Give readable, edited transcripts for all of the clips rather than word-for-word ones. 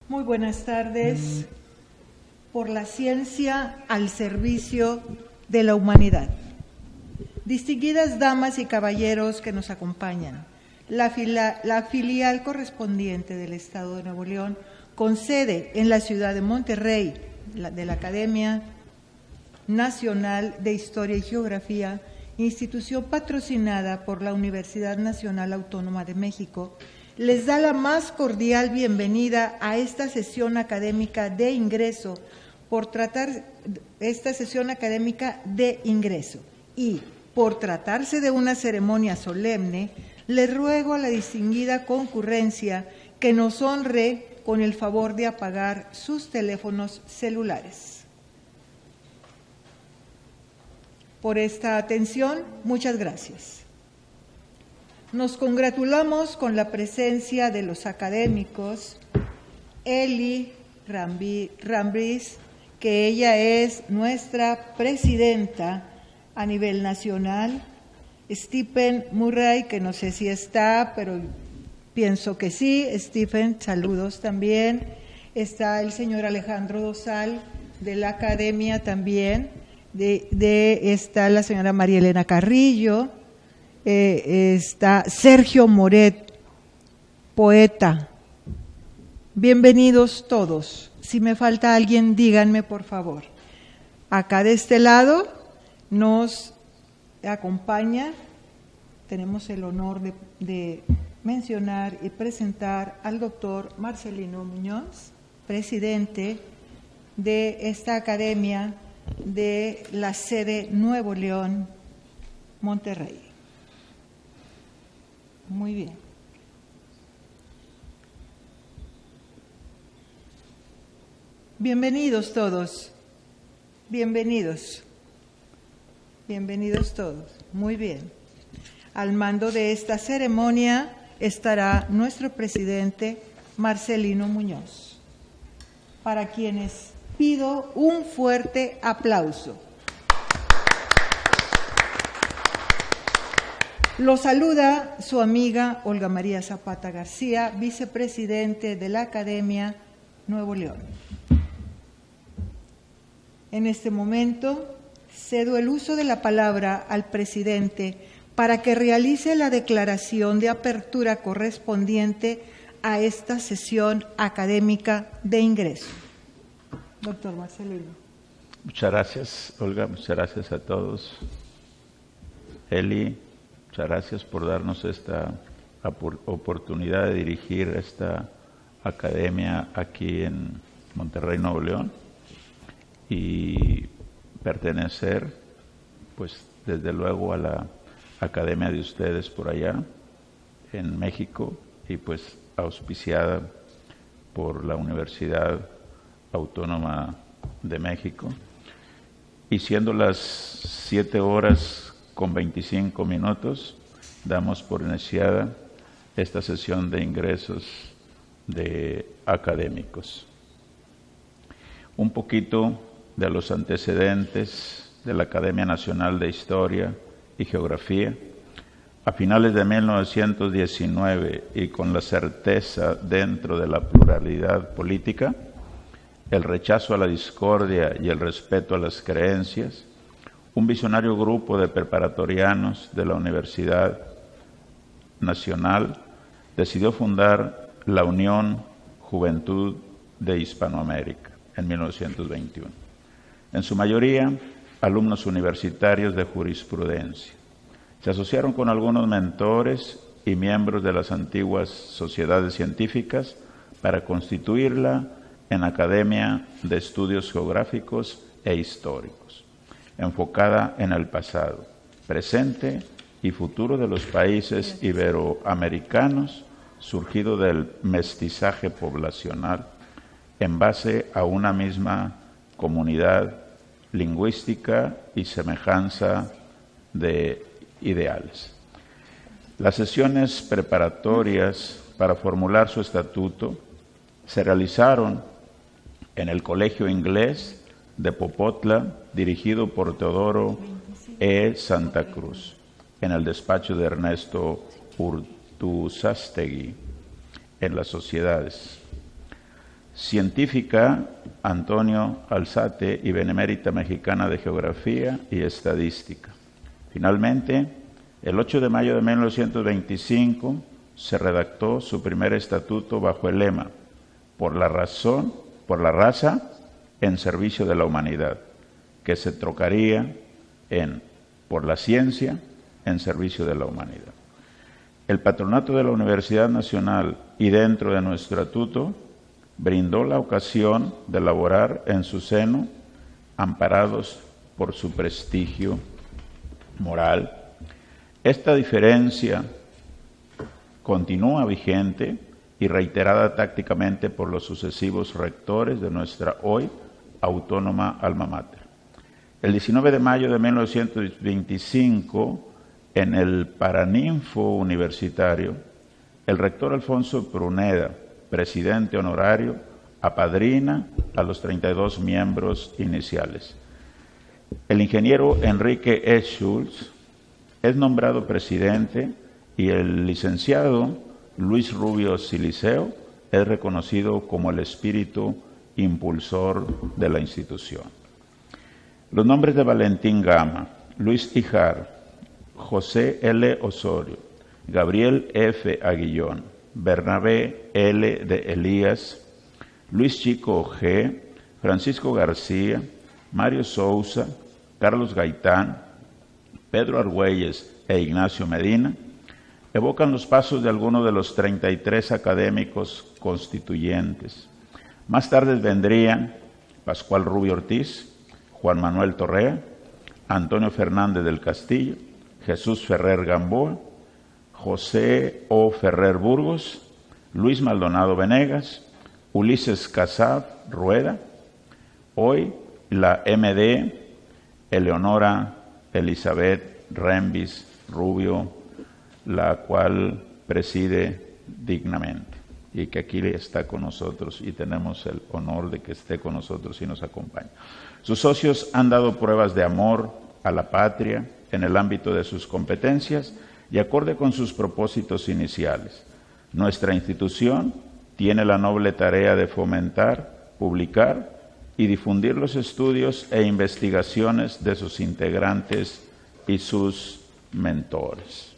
Muy buenas tardes. Por la ciencia al servicio de la humanidad. Distinguidas damas y caballeros que nos acompañan, la filial correspondiente del Estado de Nuevo León, con sede en la ciudad de Monterrey, de la Academia Nacional de Historia y Geografía, institución patrocinada por la Universidad Nacional Autónoma de México, les da la más cordial bienvenida a esta sesión académica de ingreso, y por tratarse de una ceremonia solemne, les ruego a la distinguida concurrencia que nos honre con el favor de apagar sus teléfonos celulares. Por esta atención, muchas gracias. Nos congratulamos con la presencia de los académicos Eli Rambris, que ella es nuestra presidenta a nivel nacional, Stephen Murray, que no sé si está, pero pienso que sí. Stephen, saludos también. Está el señor Alejandro Dosal, de la Academia también. Está la señora María Elena Carrillo. Está Sergio Moret, poeta. Bienvenidos todos. Si me falta alguien, díganme por favor. Acá de este lado nos acompaña, tenemos el honor de mencionar y presentar al doctor Marcelino Muñoz, presidente de esta academia de la sede Nuevo León, Monterrey. Muy bien. Bienvenidos todos. Bienvenidos. Bienvenidos todos. Muy bien. Al mando de esta ceremonia estará nuestro presidente Marcelino Muñoz, para quienes pido un fuerte aplauso. Lo saluda su amiga Olga María Zapata García, vicepresidente de la Academia Nuevo León. En este momento cedo el uso de la palabra al presidente para que realice la declaración de apertura correspondiente a esta sesión académica de ingreso. Doctor Marcelino. Muchas gracias, Olga. Muchas gracias a todos. Eli, muchas gracias por darnos esta oportunidad de dirigir esta academia aquí en Monterrey, Nuevo León, y pertenecer, pues, desde luego a la academia de ustedes por allá en México, y pues auspiciada por la Universidad Autónoma de México. Y siendo las 7:25, damos por iniciada esta sesión de ingresos de académicos. Un poquito de los antecedentes de la Academia Nacional de Historia y Geografía. A finales de 1919, y con la certeza dentro de la pluralidad política, el rechazo a la discordia y el respeto a las creencias, un visionario grupo de preparatorianos de la Universidad Nacional decidió fundar la Unión Juventud de Hispanoamérica en 1921. En su mayoría, alumnos universitarios de jurisprudencia. Se asociaron con algunos mentores y miembros de las antiguas sociedades científicas para constituirla en Academia de Estudios Geográficos e Históricos, enfocada en el pasado, presente y futuro de los países iberoamericanos, surgido del mestizaje poblacional, en base a una misma comunidad lingüística y semejanza de ideales. Las sesiones preparatorias para formular su estatuto se realizaron en el Colegio Inglés de Popotla, dirigido por Teodoro E. Santa Cruz, en el despacho de Ernesto Urtuzastegui, en las sociedades. científica Antonio Alzate y benemérita mexicana de Geografía y Estadística. Finalmente, el 8 de mayo de 1925 se redactó su primer estatuto bajo el lema por la raza en servicio de la humanidad, que se trocaría en por la ciencia en servicio de la humanidad. El patronato de la Universidad Nacional y dentro de nuestro estatuto brindó la ocasión de laborar en su seno, amparados por su prestigio moral. Esta diferencia continúa vigente y reiterada tácticamente por los sucesivos rectores de nuestra hoy autónoma alma mater. El 19 de mayo de 1925, en el Paraninfo Universitario, el rector Alfonso Pruneda, presidente honorario, apadrina a los 32 miembros iniciales. El ingeniero Enrique E. Schultz es nombrado presidente y el licenciado Luis Rubio Siliceo es reconocido como el espíritu impulsor de la institución. Los nombres de Valentín Gama, Luis Ijar, José L. Osorio, Gabriel F. Aguillón, Bernabé L. de Elías, Luis Chico G., Francisco García, Mario Sousa, Carlos Gaitán, Pedro Argüelles e Ignacio Medina evocan los pasos de algunos de los 33 académicos constituyentes. Más tarde vendrían Pascual Rubio Ortiz, Juan Manuel Torrea, Antonio Fernández del Castillo, Jesús Ferrer Gamboa, José O. Ferrer Burgos, Luis Maldonado Venegas, Ulises Casab Rueda, hoy la MD Eleonora Elizabeth Rembis Rubio, la cual preside dignamente y que aquí está con nosotros y tenemos el honor de que esté con nosotros y nos acompañe. Sus socios han dado pruebas de amor a la patria en el ámbito de sus competencias y acorde con sus propósitos iniciales. Nuestra institución tiene la noble tarea de fomentar, publicar y difundir los estudios e investigaciones de sus integrantes y sus mentores.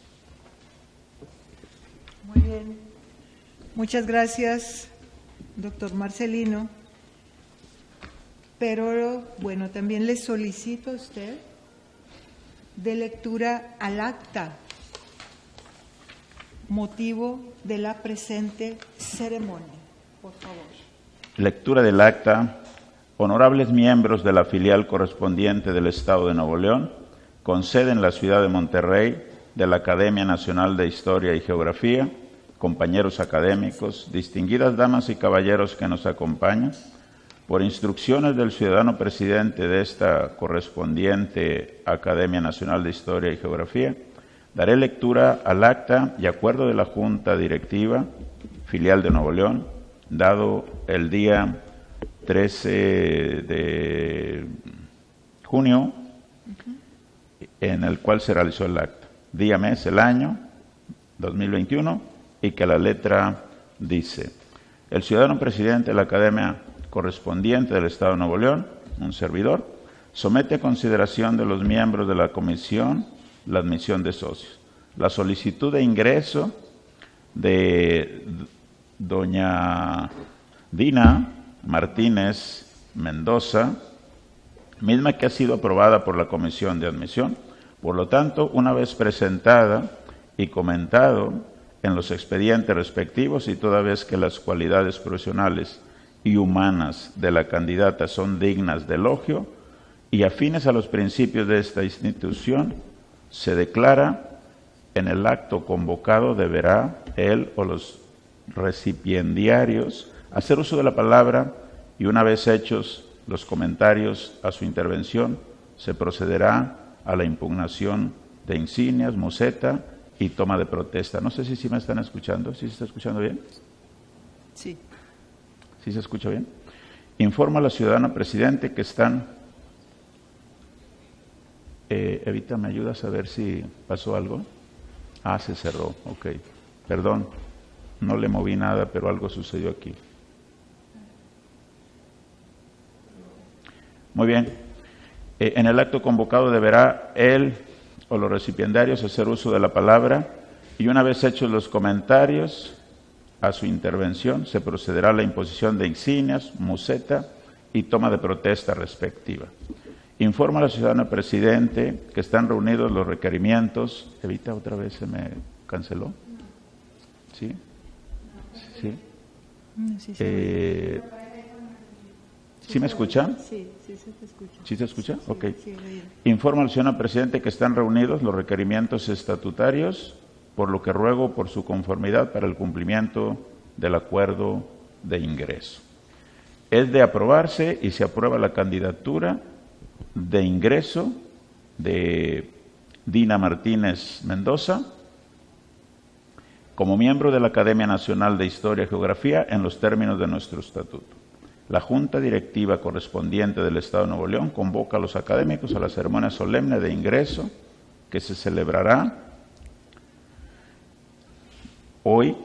Muy bien. Muchas gracias, doctor Marcelino. Pero, bueno, también le solicito a usted de lectura al acta, motivo de la presente ceremonia. Por favor. Lectura del acta. Honorables miembros de la filial correspondiente del Estado de Nuevo León, con sede en la ciudad de Monterrey, de la Academia Nacional de Historia y Geografía, compañeros académicos, distinguidas damas y caballeros que nos acompañan, por instrucciones del ciudadano presidente de esta correspondiente Academia Nacional de Historia y Geografía, daré lectura al acta y acuerdo de la Junta Directiva, filial de Nuevo León, dado el día 13 de junio, en el cual se realizó el acta. Día, mes, el año 2021, y que la letra dice: el ciudadano presidente de la Academia correspondiente del Estado de Nuevo León, un servidor, somete a consideración de los miembros de la comisión la admisión de socios. La solicitud de ingreso de doña Dina Martínez Mendoza, misma que ha sido aprobada por la Comisión de Admisión. Por lo tanto, una vez presentada y comentado en los expedientes respectivos y toda vez que las cualidades profesionales y humanas de la candidata son dignas de elogio y afines a los principios de esta institución, se declara en el acto convocado deberá él o los recipiendarios hacer uso de la palabra y una vez hechos los comentarios a su intervención, se procederá a la impugnación de insignias, museta y toma de protesta. No sé si me están escuchando. ¿Sí se está escuchando bien? Sí. ¿Sí se escucha bien? Informa a la ciudadana presidente que están... Evita, ¿me ayudas a ver si pasó algo? Ah, se cerró, ok. Perdón, no le moví nada, pero algo sucedió aquí. Muy bien. En el acto convocado deberá él o los recipiendarios hacer uso de la palabra y una vez hechos los comentarios a su intervención, se procederá a la imposición de insignias, museta y toma de protesta respectiva. Informa a la ciudadana presidente que están reunidos los requerimientos. Evita, otra vez se me canceló. ¿Sí? ¿Sí? ¿Sí me escuchan? Sí, sí se te escucha. ¿Sí se escucha? Sí, ok. sí, Informa al ciudadano presidente que están reunidos los requerimientos estatutarios, por lo que ruego por su conformidad para el cumplimiento del acuerdo de ingreso. Es de aprobarse y se aprueba la candidatura de ingreso de Dina Martínez Mendoza como miembro de la Academia Nacional de Historia y Geografía en los términos de nuestro estatuto. La Junta Directiva correspondiente del Estado de Nuevo León convoca a los académicos a la ceremonia solemne de ingreso que se celebrará hoy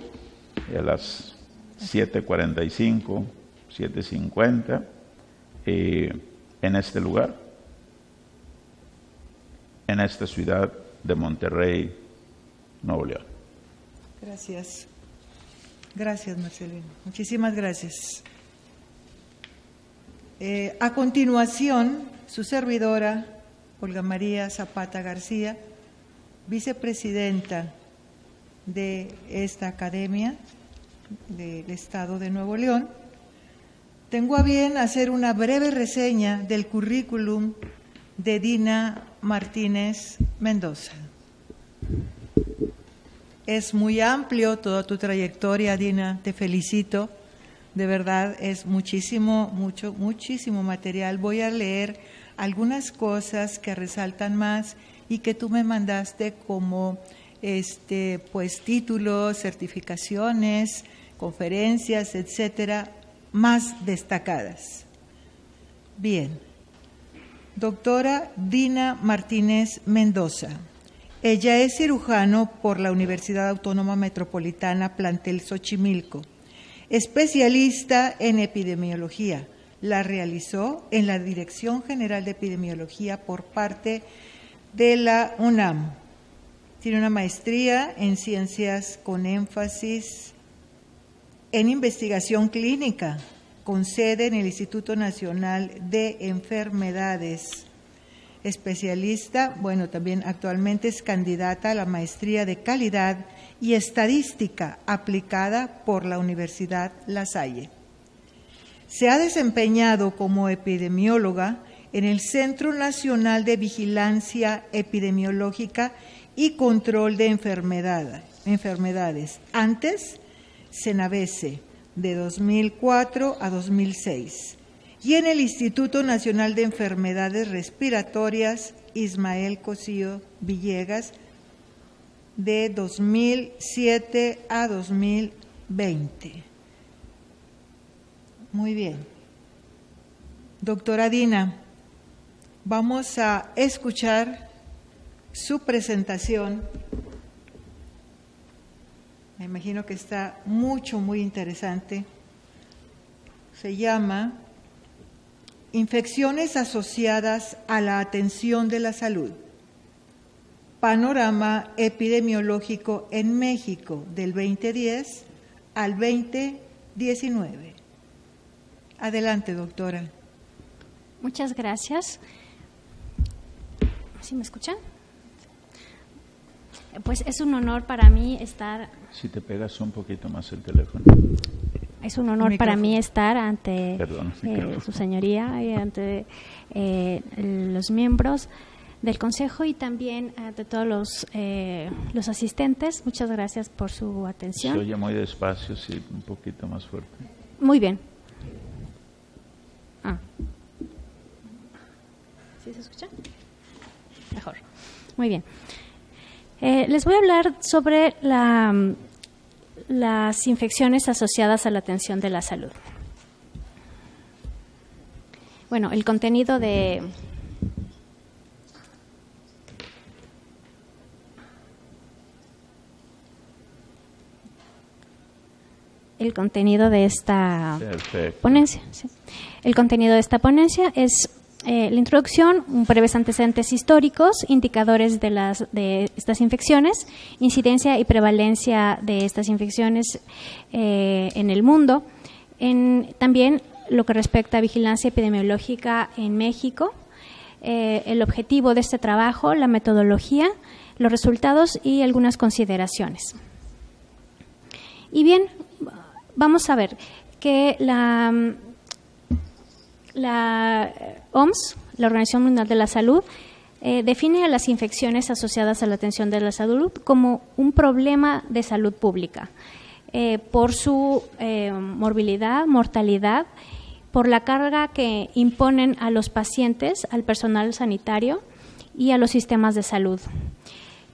a las 7:45, 7:50 en este lugar, en esta ciudad de Monterrey, Nuevo León. Gracias. Gracias, Marcelino. Muchísimas gracias. A continuación, su servidora, Olga María Zapata García, vicepresidenta de esta Academia del Estado de Nuevo León, tengo a bien hacer una breve reseña del currículum de Dina Martínez Mendoza. Es muy amplio toda tu trayectoria, Dina, te felicito. De verdad, es muchísimo material. Voy a leer algunas cosas que resaltan más y que tú me mandaste como pues títulos, certificaciones, conferencias, etcétera, más destacadas. Bien. Doctora Dina Martínez Mendoza. Ella es cirujano por la Universidad Autónoma Metropolitana Plantel Xochimilco. Especialista en epidemiología. La realizó en la Dirección General de Epidemiología por parte de la UNAM. Tiene una maestría en ciencias con énfasis en investigación clínica, con sede en el Instituto Nacional de Enfermedades. Especialista, también actualmente es candidata a la maestría de calidad y estadística aplicada por la Universidad La Salle. Se ha desempeñado como epidemióloga en el Centro Nacional de Vigilancia Epidemiológica y Control de Enfermedades, antes Cenavese, de 2004 a 2006, y en el Instituto Nacional de Enfermedades Respiratorias Ismael Cosío Villegas, de 2007 a 2020. Muy bien. Doctora Dina, vamos a escuchar su presentación. Me imagino que está muy interesante. Se llama Infecciones asociadas a la atención de la salud. Panorama epidemiológico en México del 2010 al 2019. Adelante, doctora. Muchas gracias. ¿Sí me escuchan? Pues es un honor para mí estar... Si te pegas un poquito más el teléfono. Es un honor para mí estar ante su señoría y ante los miembros del Consejo y también ante todos los asistentes. Muchas gracias por su atención. Se oye muy despacio, sí, un poquito más fuerte. Muy bien. ¿Sí se escucha? Mejor. Muy bien. Les voy a hablar sobre las infecciones asociadas a la atención de la salud. Bueno, el contenido de esta ponencia. Sí. El contenido de esta ponencia es la introducción, breves antecedentes históricos, indicadores de estas infecciones, incidencia y prevalencia de estas infecciones en el mundo, también lo que respecta a vigilancia epidemiológica en México, el objetivo de este trabajo, la metodología, los resultados y algunas consideraciones. Y bien, vamos a ver que la OMS, la Organización Mundial de la Salud, define a las infecciones asociadas a la atención de la salud como un problema de salud pública por su morbilidad, mortalidad, por la carga que imponen a los pacientes, al personal sanitario y a los sistemas de salud.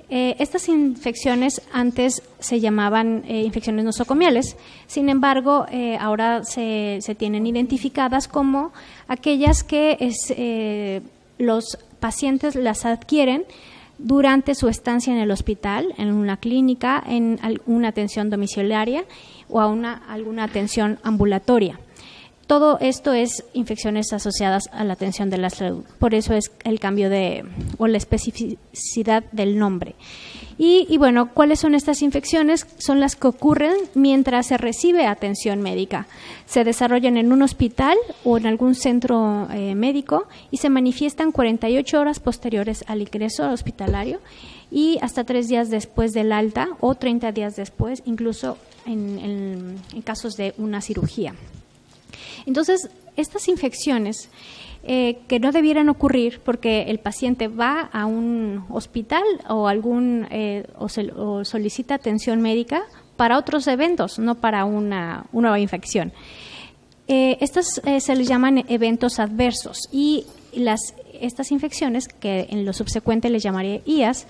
Estas infecciones antes se llamaban infecciones nosocomiales, sin embargo, ahora se tienen identificadas como aquellas que los pacientes las adquieren durante su estancia en el hospital, en una clínica, en una atención domiciliaria o a alguna atención ambulatoria. Todo esto es infecciones asociadas a la atención de la salud. Por eso es el cambio o la especificidad del nombre. Y bueno, ¿cuáles son estas infecciones? Son las que ocurren mientras se recibe atención médica. Se desarrollan en un hospital o en algún centro médico y se manifiestan 48 horas posteriores al ingreso hospitalario y hasta 3 días después del alta o 30 días después, incluso en casos de una cirugía. Entonces, estas infecciones que no debieran ocurrir porque el paciente va a un hospital o o solicita atención médica para otros eventos, no para una nueva infección. Estas se les llaman eventos adversos y estas infecciones, que en lo subsecuente les llamaré IAS,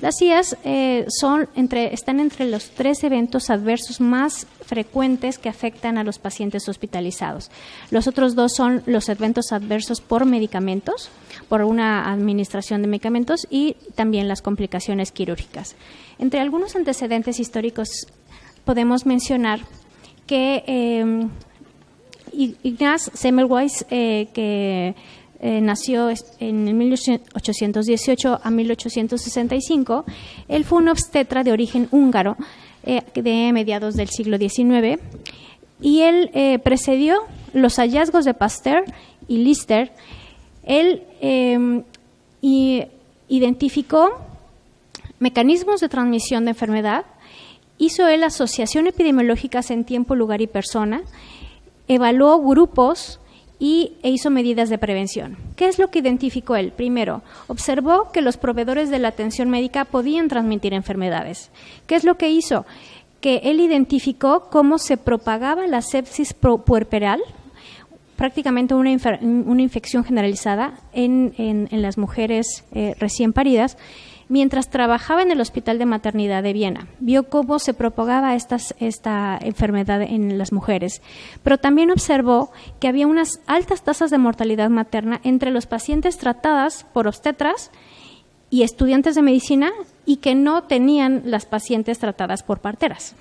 las IAS están entre los 3 eventos adversos más frecuentes que afectan a los pacientes hospitalizados. Los otros 2 son los eventos adversos por medicamentos, por una administración de medicamentos y también las complicaciones quirúrgicas. Entre algunos antecedentes históricos podemos mencionar que Ignaz Semmelweis, que nació en 1818 a 1865. Él fue un obstetra de origen húngaro de mediados del siglo XIX y él precedió los hallazgos de Pasteur y Lister. Él identificó mecanismos de transmisión de enfermedad, hizo él asociación epidemiológicas en tiempo, lugar y persona, evaluó grupos e hizo medidas de prevención. ¿Qué es lo que identificó él? Primero, observó que los proveedores de la atención médica podían transmitir enfermedades. ¿Qué es lo que hizo? Que él identificó cómo se propagaba la sepsis puerperal, prácticamente una infección generalizada en las mujeres recién paridas, mientras trabajaba en el Hospital de Maternidad de Viena. Vio cómo se propagaba esta enfermedad en las mujeres, pero también observó que había unas altas tasas de mortalidad materna entre los pacientes tratadas por obstetras y estudiantes de medicina y que no tenían las pacientes tratadas por parteras.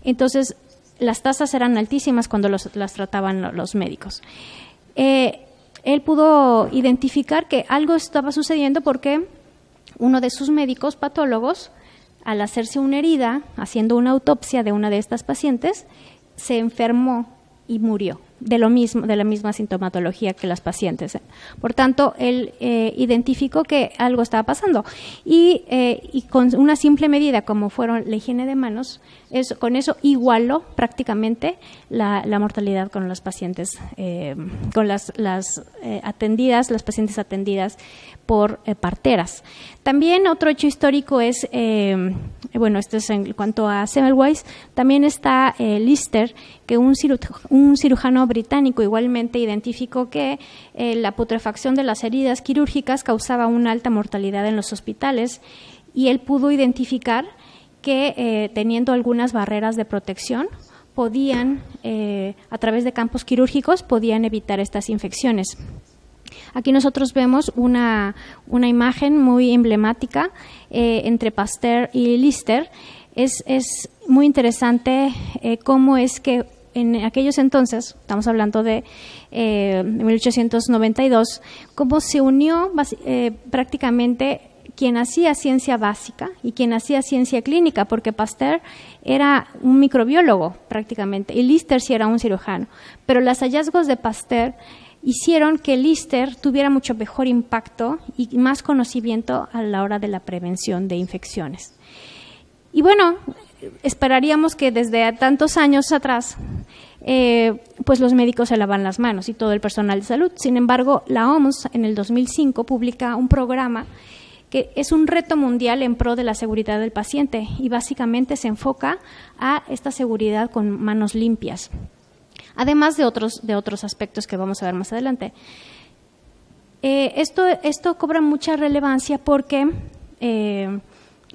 Entonces, las tasas eran altísimas cuando las trataban los médicos. Él pudo identificar que algo estaba sucediendo porque uno de sus médicos patólogos, al hacerse una herida, haciendo una autopsia de una de estas pacientes, se enfermó y murió de la misma sintomatología que las pacientes. Por tanto, él identificó que algo estaba pasando y con una simple medida como fueron la higiene de manos, con eso igualó prácticamente la mortalidad con los pacientes, con las pacientes atendidas por parteras. También otro hecho histórico es, esto es en cuanto a Semmelweis, también está Lister, que un cirujano británico igualmente identificó que la putrefacción de las heridas quirúrgicas causaba una alta mortalidad en los hospitales y él pudo identificar que teniendo algunas barreras de protección podían, a través de campos quirúrgicos, podían evitar estas infecciones. Aquí nosotros vemos una imagen muy emblemática entre Pasteur y Lister. Es muy interesante cómo es que en aquellos entonces, estamos hablando de 1892, cómo se unió prácticamente quien hacía ciencia básica y quien hacía ciencia clínica, porque Pasteur era un microbiólogo prácticamente y Lister sí era un cirujano, pero los hallazgos de Pasteur hicieron que Lister tuviera mucho mejor impacto y más conocimiento a la hora de la prevención de infecciones. Y bueno, esperaríamos que desde tantos años atrás pues los médicos se lavan las manos y todo el personal de salud. Sin embargo, la OMS en el 2005 publica un programa que es un reto mundial en pro de la seguridad del paciente y básicamente se enfoca a esta seguridad con manos limpias, además de otros aspectos que vamos a ver más adelante. Esto cobra mucha relevancia porque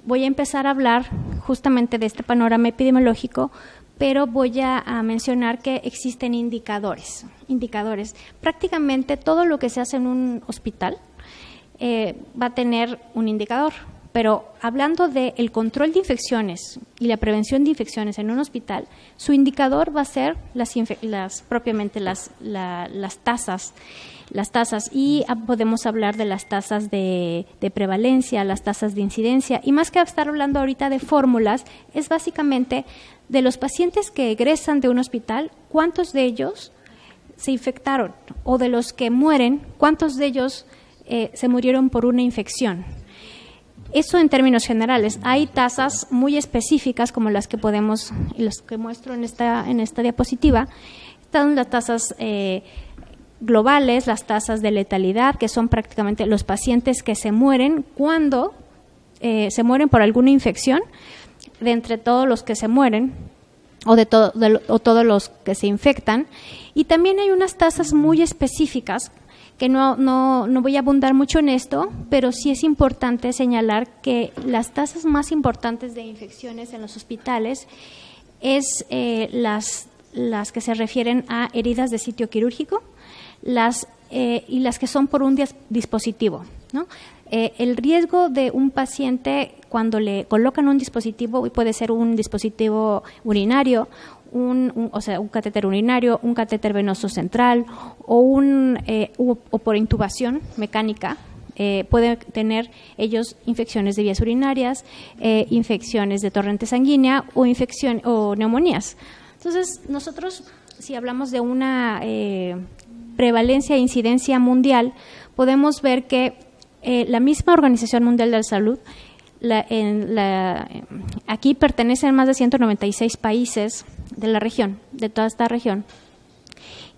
voy a empezar a hablar justamente de este panorama epidemiológico, pero voy a mencionar que existen indicadores. Prácticamente todo lo que se hace en un hospital va a tener un indicador, pero hablando del control de infecciones y la prevención de infecciones en un hospital, su indicador va a ser propiamente las tasas. Y podemos hablar de las tasas de prevalencia, las tasas de incidencia, y más que estar hablando ahorita de fórmulas, es básicamente de los pacientes que egresan de un hospital, cuántos de ellos se infectaron, o de los que mueren, cuántos de ellos se murieron por una infección. Eso en términos generales. Hay tasas muy específicas como las que muestro en esta diapositiva. Están las tasas globales, las tasas de letalidad, que son prácticamente los pacientes que se mueren cuando se mueren por alguna infección, de entre todos los que se mueren o todos los que se infectan. Y también hay unas tasas muy específicas que no voy a abundar mucho en esto, pero sí es importante señalar que las tasas más importantes de infecciones en los hospitales es las que se refieren a heridas de sitio quirúrgico, y las que son por un dispositivo, ¿no? El riesgo de un paciente cuando le colocan un dispositivo, puede ser un dispositivo urinario, un catéter urinario, un catéter venoso central o por intubación mecánica, pueden tener ellos infecciones de vías urinarias, infecciones de torrente sanguínea o neumonías. Entonces, nosotros, si hablamos de una prevalencia e incidencia mundial, podemos ver que la misma Organización Mundial de la Salud, aquí pertenecen más de 196 países de la región, de toda esta región,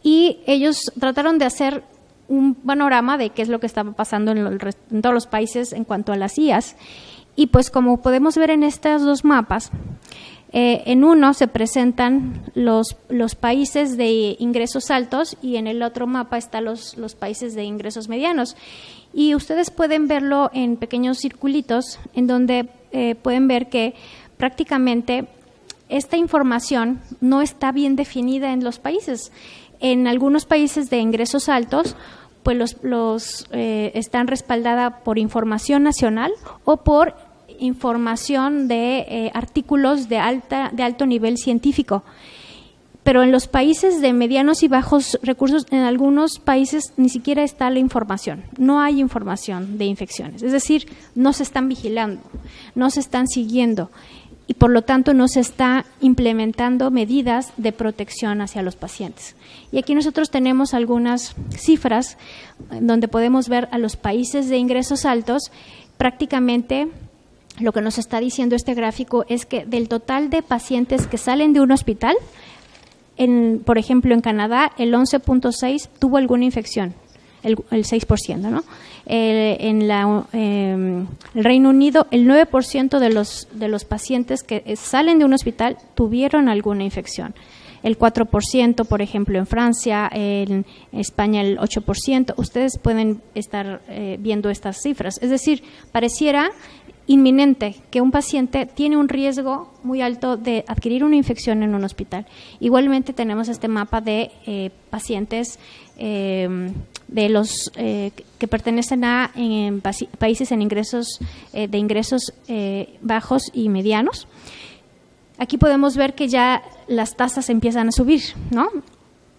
y ellos trataron de hacer un panorama de qué es lo que estaba pasando en todos los países en cuanto a las IAS, y pues como podemos ver en estos dos mapas, en uno se presentan los países de ingresos altos y en el otro mapa están los países de ingresos medianos. Y ustedes pueden verlo en pequeños circulitos en donde pueden ver que prácticamente esta información no está bien definida en los países. En algunos países de ingresos altos, pues están respaldadas por información nacional o por información de artículos de alto nivel científico. Pero en los países de medianos y bajos recursos, en algunos países ni siquiera está la información. No hay información de infecciones. Es decir, no se están vigilando, no se están siguiendo y por lo tanto no se está implementando medidas de protección hacia los pacientes. Y aquí nosotros tenemos algunas cifras donde podemos ver a los países de ingresos altos. Prácticamente lo que nos está diciendo este gráfico es que del total de pacientes que salen de un hospital, por ejemplo, en Canadá, el 11.6 tuvo alguna infección, el 6%, ¿no? En el Reino Unido, el 9% de los pacientes que salen de un hospital tuvieron alguna infección. El 4%, por ejemplo, en Francia, en España el 8%. Ustedes pueden estar viendo estas cifras. Es decir, pareciera inminente que un paciente tiene un riesgo muy alto de adquirir una infección en un hospital. Igualmente tenemos este mapa de pacientes de los que pertenecen a países en ingresos de ingresos bajos y medianos. aquí podemos ver que ya las tasas empiezan a subir, ¿no?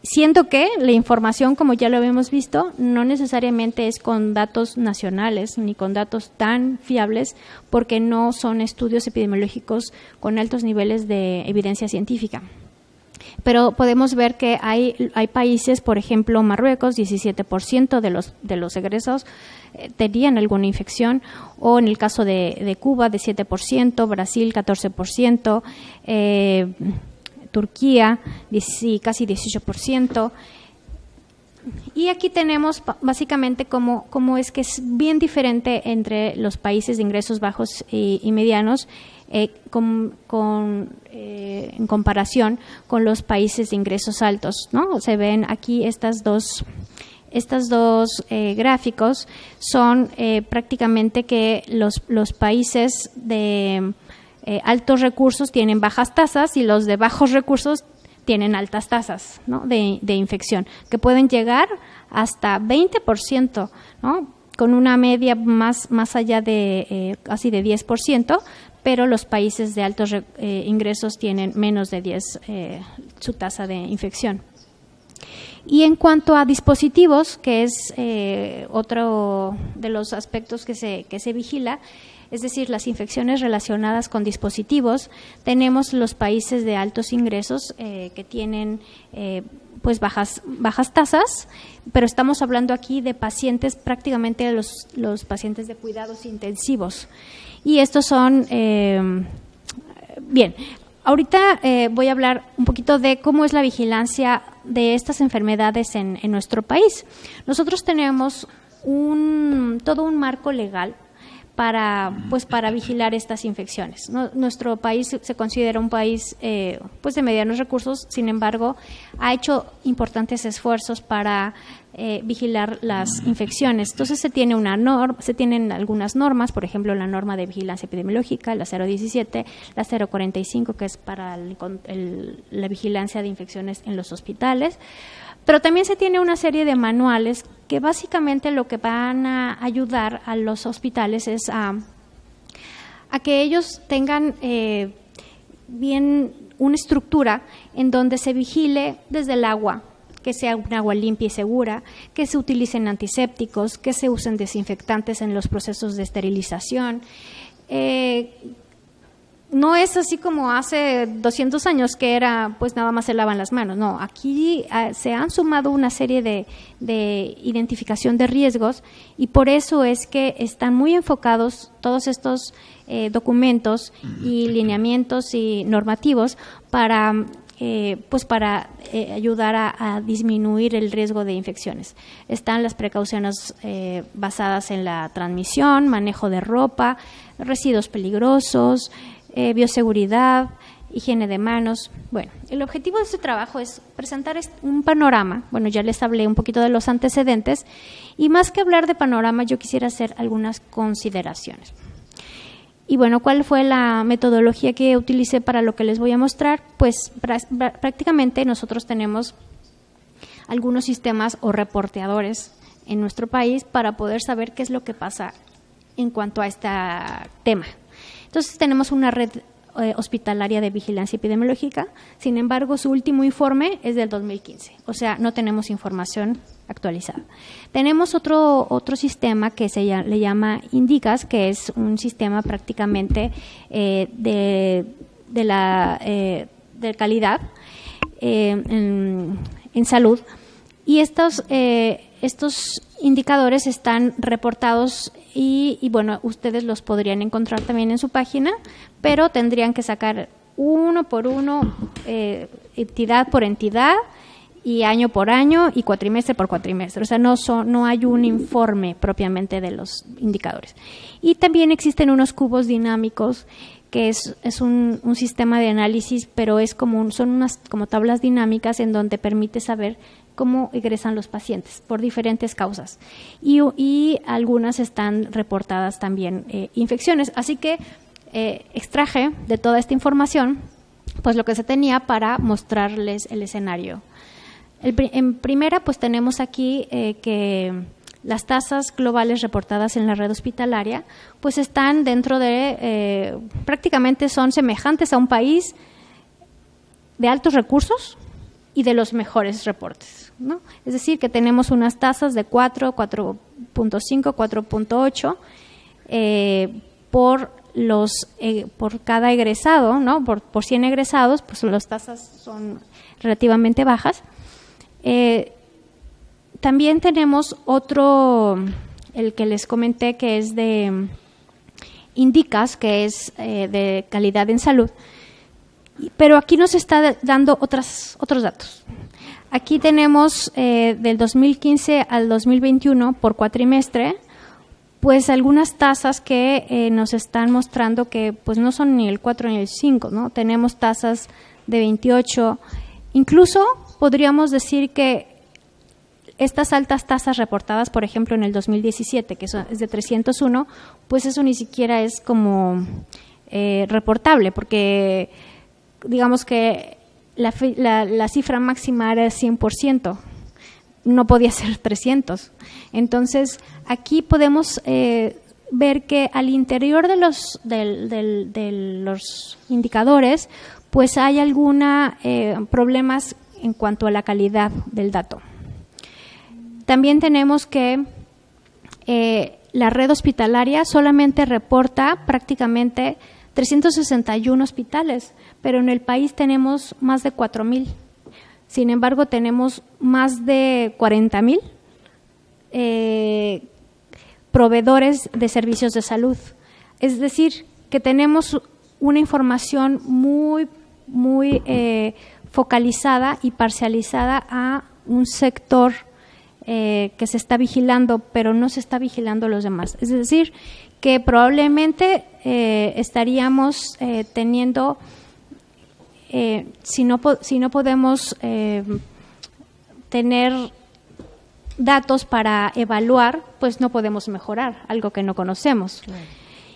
Siendo que la información, como ya lo habíamos visto, no necesariamente es con datos nacionales ni con datos tan fiables, porque no son estudios epidemiológicos con altos niveles de evidencia científica. Pero podemos ver que hay países, por ejemplo, Marruecos, 17% de los egresados tenían alguna infección, o en el caso de Cuba, de 7%, Brasil, 14%, Turquía, casi 18%. Y aquí tenemos básicamente cómo es que es bien diferente entre los países de ingresos bajos y medianos en comparación con los países de ingresos altos, ¿no? Se ven aquí estos dos gráficos son prácticamente que los países de altos recursos tienen bajas tasas y los de bajos recursos tienen altas tasas, ¿no?, de infección, que pueden llegar hasta 20%, ¿no?, con una media más allá de casi de 10%, pero los países de altos ingresos tienen menos de 10 su tasa de infección. Y en cuanto a dispositivos, que es otro de los aspectos que se vigila, es decir, las infecciones relacionadas con dispositivos, tenemos los países de altos ingresos que tienen pues bajas tasas, pero estamos hablando aquí de pacientes, prácticamente los pacientes de cuidados intensivos. Y estos son, bien, ahorita voy a hablar un poquito de cómo es la vigilancia de estas enfermedades en nuestro país. Nosotros tenemos todo un marco legal para vigilar estas infecciones, ¿no? Nuestro país se considera un país pues de medianos recursos, sin embargo, ha hecho importantes esfuerzos para vigilar las infecciones. Entonces se tienen algunas normas, por ejemplo, la norma de vigilancia epidemiológica, la 017, la 045, que es para la vigilancia de infecciones en los hospitales. Pero también se tiene una serie de manuales que básicamente lo que van a ayudar a los hospitales es a que ellos tengan bien una estructura en donde se vigile desde el agua, que sea un agua limpia y segura, que se utilicen antisépticos, que se usen desinfectantes en los procesos de esterilización. No es así como hace 200 años que era, pues nada más se lavan las manos. No, aquí se han sumado una serie de identificación de riesgos y por eso es que están muy enfocados todos estos documentos y lineamientos y normativos para ayudar a disminuir el riesgo de infecciones. Están las precauciones basadas en la transmisión, manejo de ropa, residuos peligrosos, bioseguridad, higiene de manos. Bueno, el objetivo de este trabajo es presentar un panorama. Bueno, ya les hablé un poquito de los antecedentes y más que hablar de panorama, yo quisiera hacer algunas consideraciones. Y bueno, ¿cuál fue la metodología que utilicé para lo que les voy a mostrar? Pues prácticamente nosotros tenemos algunos sistemas o reporteadores en nuestro país para poder saber qué es lo que pasa en cuanto a este tema. Entonces tenemos una red hospitalaria de vigilancia epidemiológica, sin embargo su último informe es del 2015, o sea, no tenemos información actualizada. Tenemos otro sistema que le llama INDICAS, que es un sistema prácticamente de calidad en salud, y estos indicadores están reportados y bueno, ustedes los podrían encontrar también en su página, pero tendrían que sacar uno por uno, entidad por entidad y año por año y cuatrimestre por cuatrimestre. O sea, no hay un informe propiamente de los indicadores. Y también existen unos cubos dinámicos que es un sistema de análisis, pero son unas como tablas dinámicas en donde permite saber cómo egresan los pacientes por diferentes causas y algunas están reportadas también infecciones. Así que extraje de toda esta información pues lo que se tenía para mostrarles el escenario. En primera, pues tenemos aquí que las tasas globales reportadas en la red hospitalaria pues están dentro de prácticamente son semejantes a un país de altos recursos y de los mejores reportes, ¿no? Es decir, que tenemos unas tasas de 4, 4.5, 4.8 por cada egresado, ¿no? Por 100 egresados, pues las tasas son relativamente bajas. También tenemos otro, el que les comenté, que es de INDICAS, que es de calidad en salud, pero aquí nos está dando otros datos. Aquí tenemos del 2015 al 2021 por cuatrimestre, pues algunas tasas que nos están mostrando que pues no son ni el 4 ni el 5, ¿no? Tenemos tasas de 28, incluso podríamos decir que estas altas tasas reportadas, por ejemplo, en el 2017, que es de 301, pues eso ni siquiera es como reportable, porque digamos que la cifra máxima era 100%, no podía ser 300. Entonces, aquí podemos ver que al interior de los indicadores, pues hay algunos problemas en cuanto a la calidad del dato. También tenemos que la red hospitalaria solamente reporta prácticamente 361 hospitales, pero en el país tenemos más de 4,000. Sin embargo, tenemos más de 40,000 proveedores de servicios de salud. Es decir, que tenemos una información muy focalizada y parcializada a un sector que se está vigilando, pero no se está vigilando a los demás. Es decir, que probablemente estaríamos teniendo, si no podemos tener datos para evaluar, pues no podemos mejorar algo que no conocemos. Claro.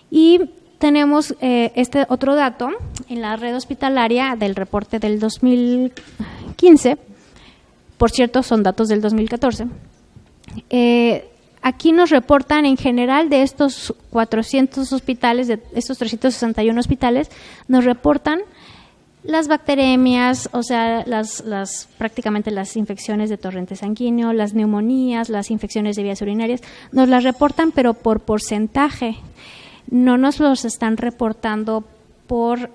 Y tenemos este otro dato en la red hospitalaria del reporte del 2015. Por cierto, son datos del 2014. Aquí nos reportan en general de estos 400 hospitales, de estos 361 hospitales, nos reportan las bacteremias, o sea, prácticamente las infecciones de torrente sanguíneo, las neumonías, las infecciones de vías urinarias, nos las reportan, pero por porcentaje. No nos los están reportando por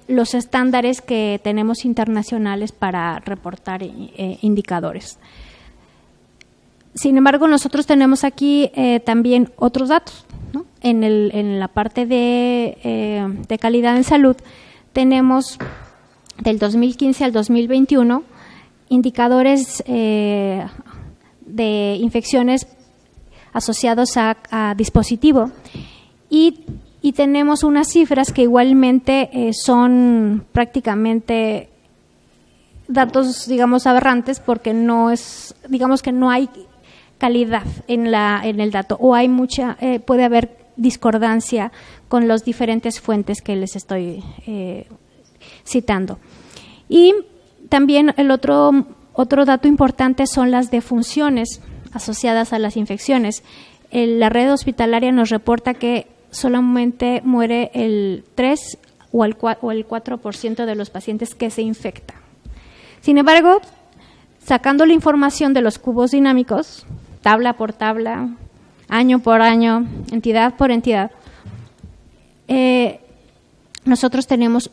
los estándares que tenemos internacionales para reportar indicadores. Sin embargo, nosotros tenemos aquí también otros datos, ¿no? En la parte de calidad en salud tenemos del 2015 al 2021 indicadores de infecciones asociados a dispositivo y tenemos unas cifras que igualmente son prácticamente datos, digamos, aberrantes, porque no hay calidad en el dato, o hay puede haber discordancia con las diferentes fuentes que les estoy citando. Y también el otro dato importante son las defunciones asociadas a las infecciones. La red hospitalaria nos reporta que solamente muere el 3 o el 4% de los pacientes que se infectan. Sin embargo, sacando la información de los cubos dinámicos, tabla por tabla, año por año, entidad por entidad, nosotros tenemos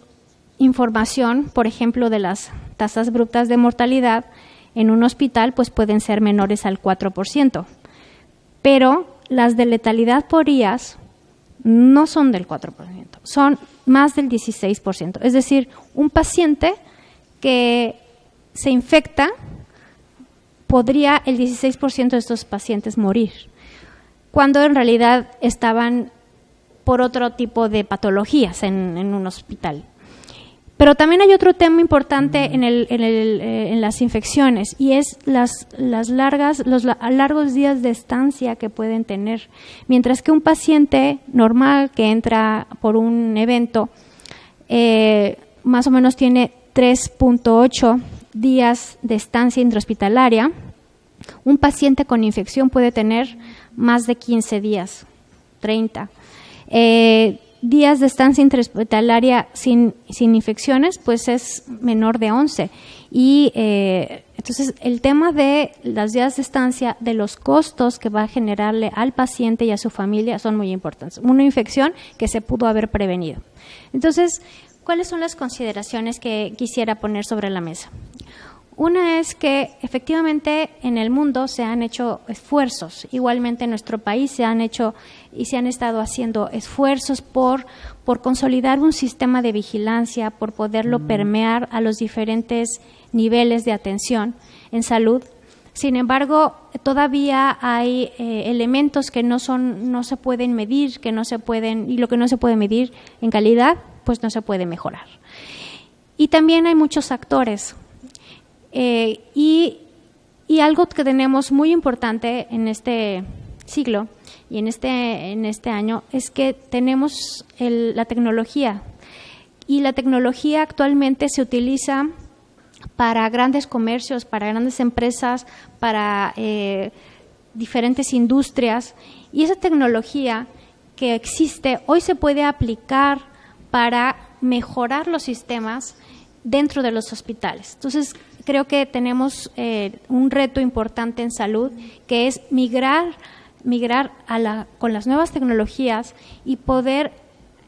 información, por ejemplo, de las tasas brutas de mortalidad en un hospital, pues pueden ser menores al 4%, pero las de letalidad por IAS no son del 4%, son más del 16%. Es decir, un paciente que se infecta, podría el 16% de estos pacientes morir, cuando en realidad estaban por otro tipo de patologías en un hospital. Pero también hay otro tema importante en las infecciones, y es los largos días de estancia que pueden tener. Mientras que un paciente normal que entra por un evento más o menos tiene 3.8 días de estancia intrahospitalaria, un paciente con infección puede tener más de 15 días, 30. días de estancia intrahospitalaria sin infecciones, pues es menor de 11. Y entonces el tema de las días de estancia, de los costos que va a generarle al paciente y a su familia son muy importantes. Una infección que se pudo haber prevenido. Entonces, ¿cuáles son las consideraciones que quisiera poner sobre la mesa? Una es que efectivamente en el mundo se han hecho esfuerzos, igualmente en nuestro país se han hecho y se han estado haciendo esfuerzos por consolidar un sistema de vigilancia, por poderlo permear a los diferentes niveles de atención en salud. Sin embargo, todavía hay elementos que no se pueden medir, y lo que no se puede medir en calidad, pues no se puede mejorar. Y también hay muchos actores. Y algo que tenemos muy importante en este siglo y en este año es que tenemos la tecnología. Y la tecnología actualmente se utiliza para grandes comercios, para grandes empresas, para diferentes industrias. Y esa tecnología que existe hoy se puede aplicar para mejorar los sistemas dentro de los hospitales. Entonces, creo que tenemos un reto importante en salud, que es migrar con las nuevas tecnologías y poder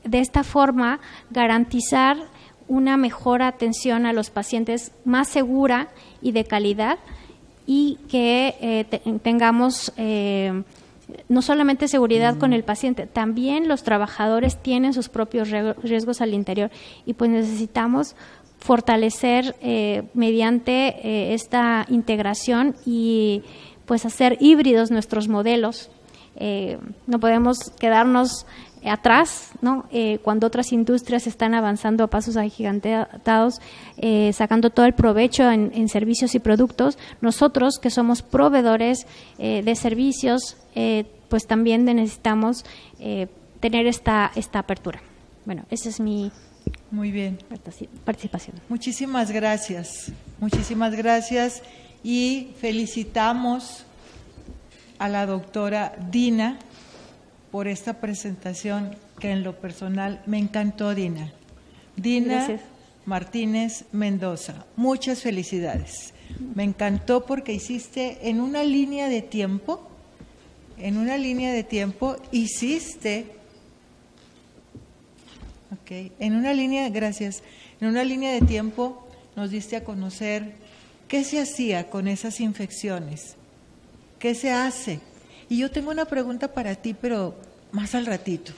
de esta forma garantizar una mejor atención a los pacientes más segura y de calidad, y que tengamos no solamente seguridad con el paciente, también los trabajadores tienen sus propios riesgos al interior, y pues necesitamos fortalecer mediante esta integración y pues hacer híbridos nuestros modelos. No podemos quedarnos atrás, ¿no? Cuando otras industrias están avanzando a pasos agigantados, sacando todo el provecho en servicios y productos. Nosotros, que somos proveedores de servicios, pues también necesitamos tener esta apertura. Bueno, esa es mi muy bien participación. Muchísimas gracias y felicitamos a la doctora Dina por esta presentación que en lo personal me encantó. Dina Gracias. Martínez Mendoza, muchas felicidades. Me encantó porque hiciste en una línea de tiempo en una línea de tiempo nos diste a conocer qué se hacía con esas infecciones, qué se hace. Y yo tengo una pregunta para ti, pero más al ratito.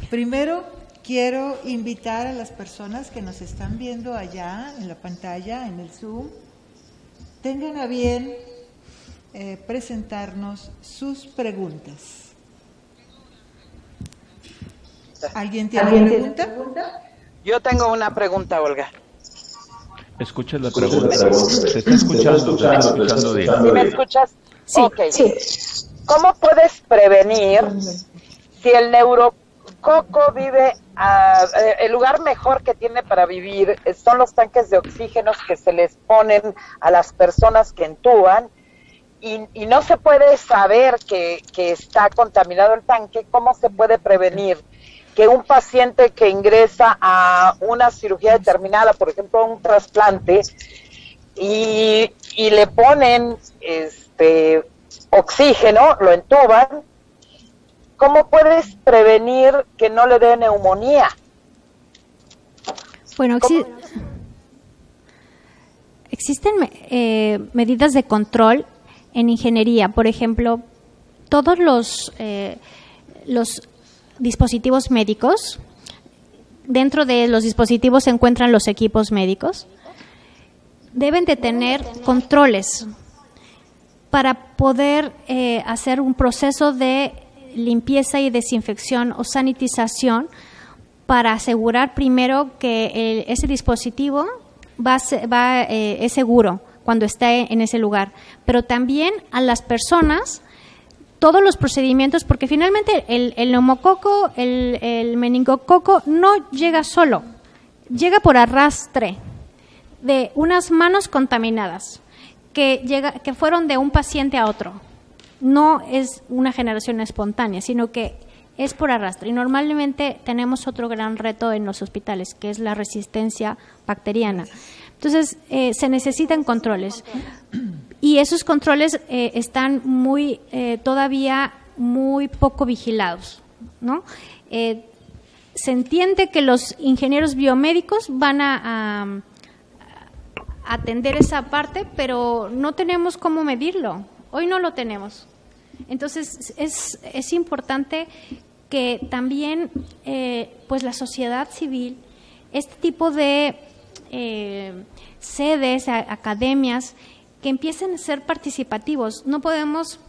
Primero, quiero invitar a las personas que nos están viendo allá en la pantalla, en el Zoom, tengan a bien presentarnos sus preguntas. ¿Alguien tiene una pregunta? Yo tengo una pregunta, Olga. Escucha la pregunta. ¿Se está escuchando bien? ¿Sí me escuchas? Sí. Okay. Sí. ¿Cómo puedes prevenir si el neurococo vive, el lugar mejor que tiene para vivir son los tanques de oxígeno que se les ponen a las personas que entuban, y no se puede saber que está contaminado el tanque? ¿Cómo se puede prevenir que un paciente que ingresa a una cirugía determinada, por ejemplo un trasplante, y le ponen oxígeno, lo entuban, cómo puedes prevenir que no le dé neumonía? Bueno, existen medidas de control en ingeniería. Por ejemplo, todos los dispositivos médicos, dentro de los dispositivos se encuentran los equipos médicos, deben de tener controles para poder hacer un proceso de limpieza y desinfección o sanitización, para asegurar primero que ese dispositivo es seguro cuando esté en ese lugar, pero también a las personas todos los procedimientos, porque finalmente el neumococo, el meningococo no llega solo, llega por arrastre de unas manos contaminadas que fueron de un paciente a otro. No es una generación espontánea, sino que es por arrastre. Y normalmente tenemos otro gran reto en los hospitales, que es la resistencia bacteriana. Entonces, se necesitan controles. Y esos controles están todavía muy poco vigilados, ¿no? Se entiende que los ingenieros biomédicos van a atender esa parte, pero no tenemos cómo medirlo. Hoy no lo tenemos. Entonces, es importante que también pues la sociedad civil, este tipo de sedes, academias, que empiecen a ser participativos. No podemos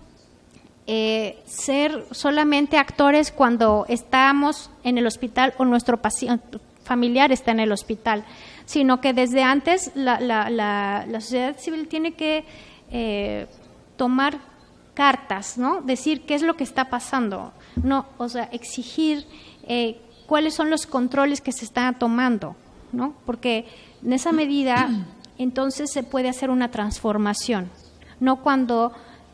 ser solamente actores cuando estamos en el hospital o nuestro paciente familiar está en el hospital, sino que desde antes la sociedad civil tiene que tomar cartas, ¿no? Decir qué es lo que está pasando, no, o sea, exigir cuáles son los controles que se están tomando, ¿no? Porque en esa medida entonces se puede hacer una transformación, no cuando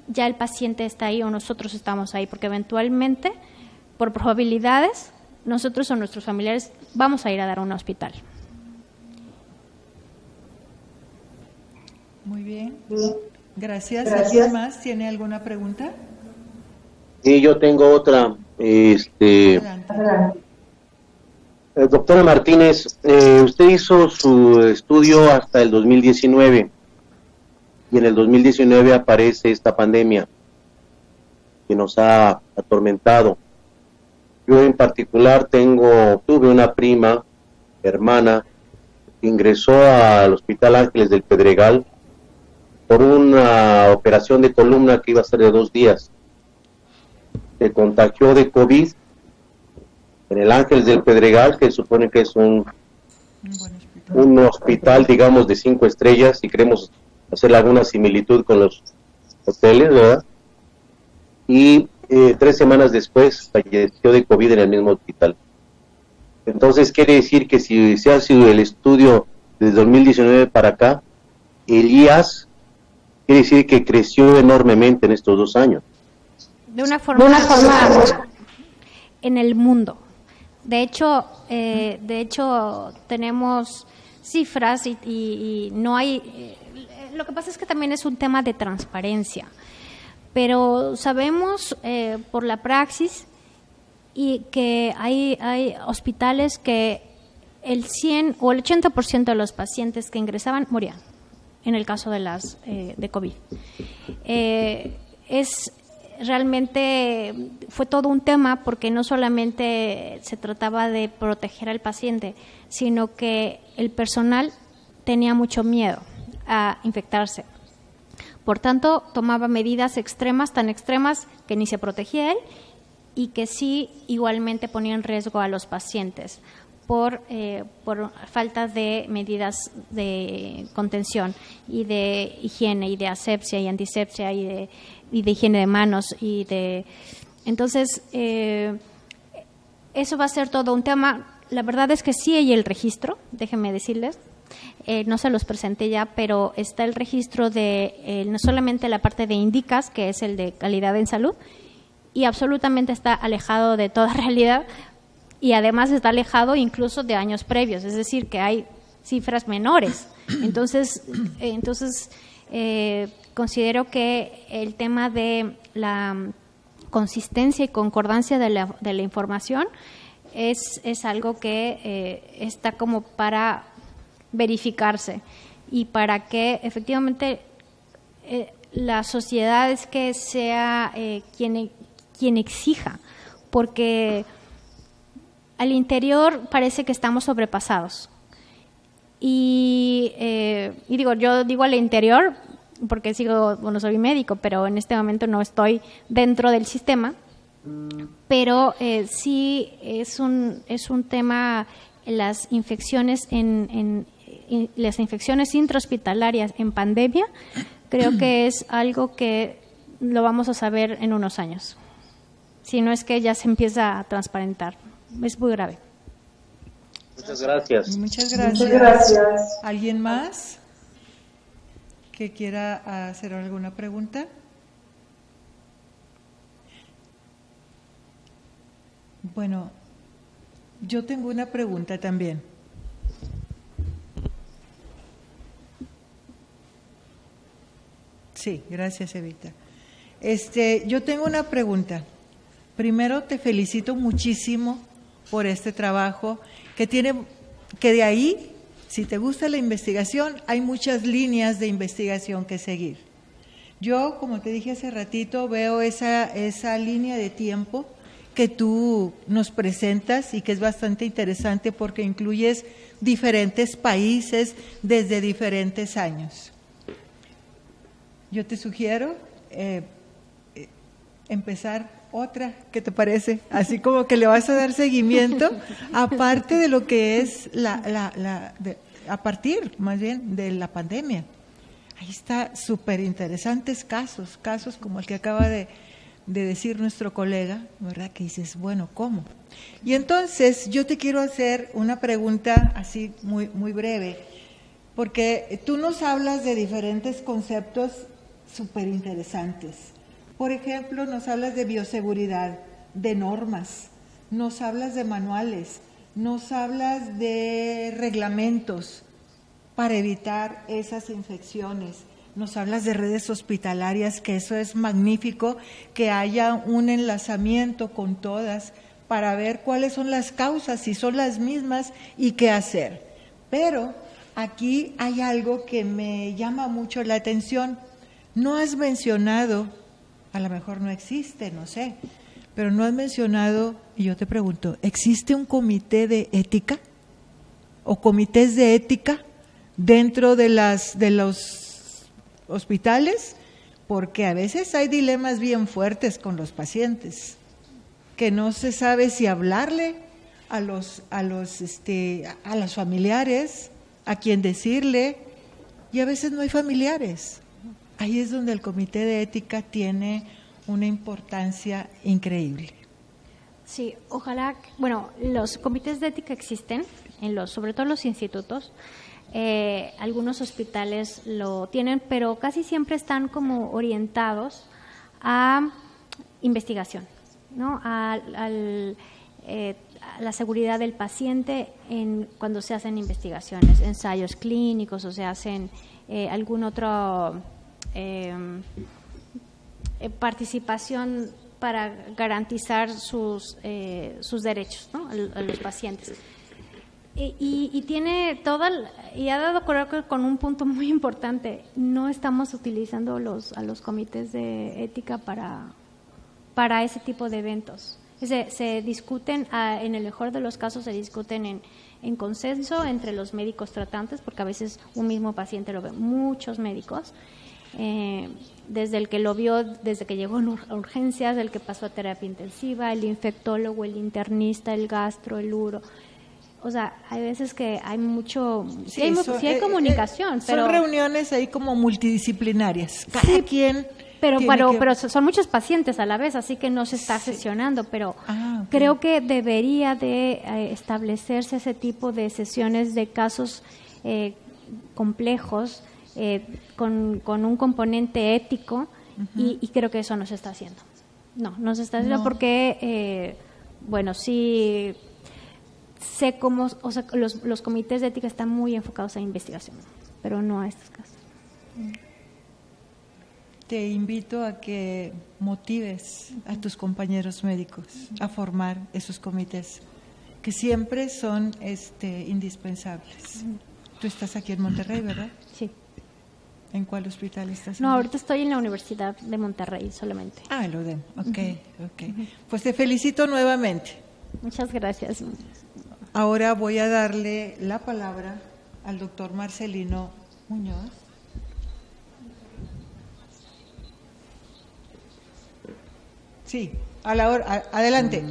ya el paciente está ahí o nosotros estamos ahí, porque eventualmente, por probabilidades, nosotros o nuestros familiares vamos a ir a dar a un hospital. Muy bien. Gracias. ¿Alguien más tiene alguna pregunta? Sí, yo tengo otra. Doctora Martínez, usted hizo su estudio hasta el 2019 y en el 2019 aparece esta pandemia que nos ha atormentado. Yo en particular tuve una prima, hermana, que ingresó al Hospital Ángeles del Pedregal por una operación de columna que iba a ser de 2 días. Se contagió de COVID en el Ángeles del Pedregal, que supone que es un hospital, digamos, de 5 estrellas, y queremos hacer alguna similitud con los hoteles, ¿verdad? Y 3 semanas después falleció de COVID en el mismo hospital. Entonces quiere decir que si se hace el estudio desde 2019 para acá, el IAS quiere decir que creció enormemente en estos 2 años. De una forma en el mundo. De hecho tenemos cifras y no hay. Lo que pasa es que también es un tema de transparencia, pero sabemos por la praxis y que hay hospitales que el 100 o el 80% de los pacientes que ingresaban morían. En el caso de las de COVID, realmente fue todo un tema, porque no solamente se trataba de proteger al paciente, sino que el personal tenía mucho miedo a infectarse. Por tanto, tomaba medidas extremas, tan extremas que ni se protegía él y que sí igualmente ponía en riesgo a los pacientes por falta de medidas de contención y de higiene y de asepsia y antisepsia y de higiene de manos entonces eso va a ser todo un tema. La verdad es que sí hay el registro, déjenme decirles, no se los presenté ya, pero está el registro de no solamente la parte de INDICAS, que es el de calidad en salud, y absolutamente está alejado de toda realidad. Y además está alejado incluso de años previos, es decir, que hay cifras menores. Entonces considero que el tema de la consistencia y concordancia de la información es algo que está como para verificarse y para que efectivamente la sociedad es que sea quien exija, porque al interior parece que estamos sobrepasados. Y yo digo al interior porque soy médico, pero en este momento no estoy dentro del sistema. Pero sí es un tema, las infecciones las infecciones intrahospitalarias en pandemia, creo que es algo que lo vamos a saber en unos años. Si no es que ya se empieza a transparentar. Es muy grave. Muchas gracias. Muchas gracias. ¿Alguien más que quiera hacer alguna pregunta? Bueno, yo tengo una pregunta también. Sí, gracias, Evita. Yo tengo una pregunta. Primero te felicito muchísimo por este trabajo que de ahí, si te gusta la investigación, hay muchas líneas de investigación que seguir. Yo, como te dije hace ratito, veo esa línea de tiempo que tú nos presentas y que es bastante interesante porque incluyes diferentes países desde diferentes años. Yo te sugiero empezar otra, ¿qué te parece? Así como que le vas a dar seguimiento, aparte de lo que es a partir más bien de la pandemia. Ahí está súper interesantes casos como el que acaba de decir nuestro colega, ¿verdad? Que dices, bueno, ¿cómo? Y entonces yo te quiero hacer una pregunta así muy, muy breve, porque tú nos hablas de diferentes conceptos súper interesantes. Por ejemplo, nos hablas de bioseguridad, de normas, nos hablas de manuales, nos hablas de reglamentos para evitar esas infecciones. Nos hablas de redes hospitalarias, que eso es magnífico, que haya un enlazamiento con todas para ver cuáles son las causas, si son las mismas y qué hacer. Pero aquí hay algo que me llama mucho la atención. No has mencionado, a lo mejor no existe, no sé, pero no has mencionado, y yo te pregunto, ¿existe un comité de ética o comités de ética dentro de los hospitales? Porque a veces hay dilemas bien fuertes con los pacientes, que no se sabe si hablarle a los familiares, a quién decirle, y a veces no hay familiares. Ahí es donde el comité de ética tiene una importancia increíble. Sí, ojalá, bueno, los comités de ética existen, sobre todo en los institutos. Algunos hospitales lo tienen, pero casi siempre están como orientados a investigación, ¿no? A la seguridad del paciente cuando se hacen investigaciones, ensayos clínicos o se hacen algún otro participación para garantizar sus derechos, ¿no? a los pacientes. Y tiene y ha dado creo que con un punto muy importante. No estamos utilizando a los comités de ética para ese tipo de eventos. Se discuten, en el mejor de los casos se discuten en consenso entre los médicos tratantes, porque a veces un mismo paciente lo ven muchos médicos, desde el que lo vio desde que llegó a urgencias, el que pasó a terapia intensiva, el infectólogo, el internista, el gastro, el uro. O sea, hay veces que hay mucho, sí hay comunicación, pero son reuniones ahí como multidisciplinarias. Cada quien pero son muchos pacientes a la vez, así que no se está sesionando, pero okay. Creo que debería de establecerse ese tipo de sesiones de casos complejos con un componente ético. Uh-huh. y creo que eso no se está haciendo. No se está haciendo porque, sí sé cómo, o sea, los comités de ética están muy enfocados a investigación, pero no a estos casos. Te invito a que motives a tus compañeros médicos a formar esos comités, que siempre son indispensables. Tú estás aquí en Monterrey, ¿verdad? Sí. ¿En cuál hospital estás? No, ahorita estoy en la Universidad de Monterrey solamente. Ah, en la UDEM, ok. Pues te felicito nuevamente. Muchas gracias. Ahora voy a darle la palabra al doctor Marcelino Muñoz. Sí, adelante.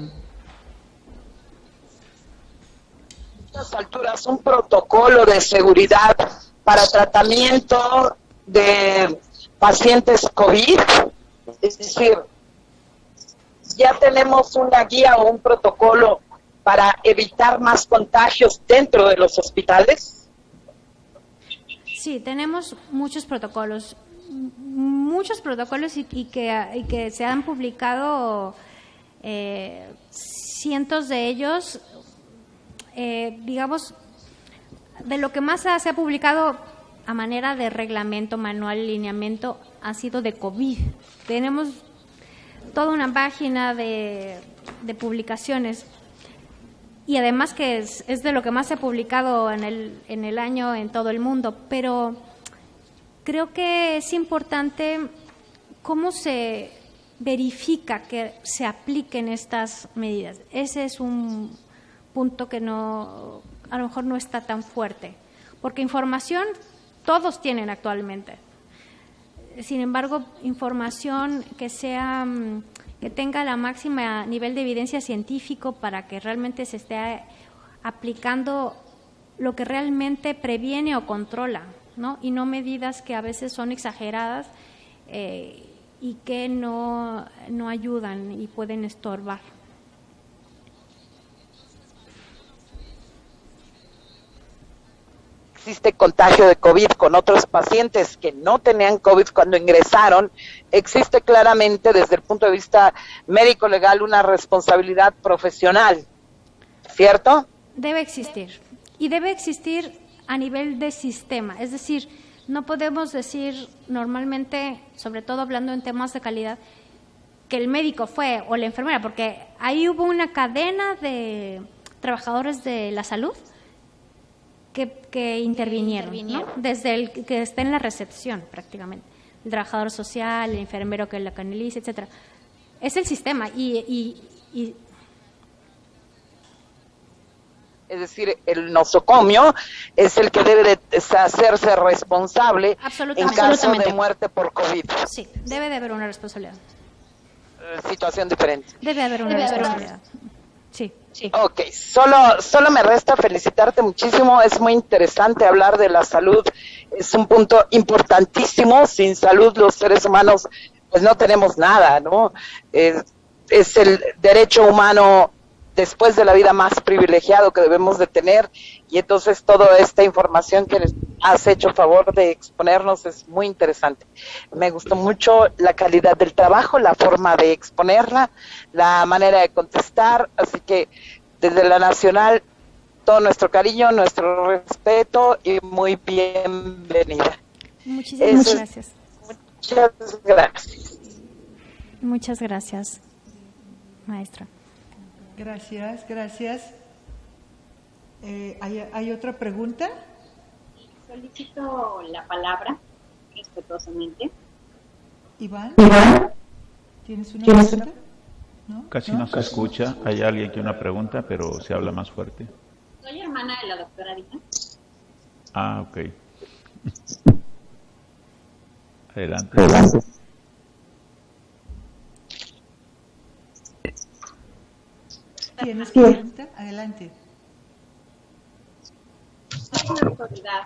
A estas alturas, un protocolo de seguridad para tratamiento de pacientes COVID, es decir, ya tenemos una guía o un protocolo para evitar más contagios dentro de los hospitales. Sí, tenemos muchos protocolos y que se han publicado cientos de ellos, digamos, de lo que más se ha publicado a manera de reglamento, manual, lineamiento, ha sido de COVID. Tenemos toda una página de publicaciones y además que es de lo que más se ha publicado en el año en todo el mundo, pero creo que es importante cómo se verifica que se apliquen estas medidas. Ese es un punto que no, a lo mejor no está tan fuerte, porque información todos tienen actualmente. Sin embargo, información que sea, que tenga la máxima nivel de evidencia científico para que realmente se esté aplicando lo que realmente previene o controla, ¿no? Y no medidas que a veces son exageradas y que no ayudan y pueden estorbar. Existe contagio de COVID con otros pacientes que no tenían COVID cuando ingresaron, existe claramente desde el punto de vista médico-legal una responsabilidad profesional, ¿cierto? Debe existir, y debe existir a nivel de sistema, es decir, no podemos decir normalmente, sobre todo hablando en temas de calidad, que el médico fue o la enfermera, porque ahí hubo una cadena de trabajadores de la salud que intervinieron, ¿no? Desde el que está en la recepción prácticamente, el trabajador social, el enfermero que la canaliza, etcétera. Es el sistema y es decir, el nosocomio es el que debe de hacerse responsable en caso de muerte por COVID. Sí, debe de haber una responsabilidad. Situación diferente. Debe haber una responsabilidad. Sí. Sí. Ok, solo me resta felicitarte muchísimo, es muy interesante hablar de la salud, es un punto importantísimo, sin salud los seres humanos pues no tenemos nada, ¿no? Es el derecho humano después de la vida más privilegiado que debemos de tener, y entonces toda esta información que has hecho favor de exponernos es muy interesante. Me gustó mucho la calidad del trabajo, la forma de exponerla, la manera de contestar, así que desde la Nacional todo nuestro cariño, nuestro respeto y muy bienvenida. Muchísimas gracias. Muchas gracias. Muchas gracias, maestra. Gracias. ¿Hay otra pregunta? Solicito la palabra, respetuosamente. Iván, ¿tienes una pregunta? ¿No? Casi no se escucha. Hay alguien que una pregunta, pero se habla más fuerte. Soy hermana de la doctora Dina. Ah, ok. Adelante. ¿Tienes pregunta? Adelante. Una autoridad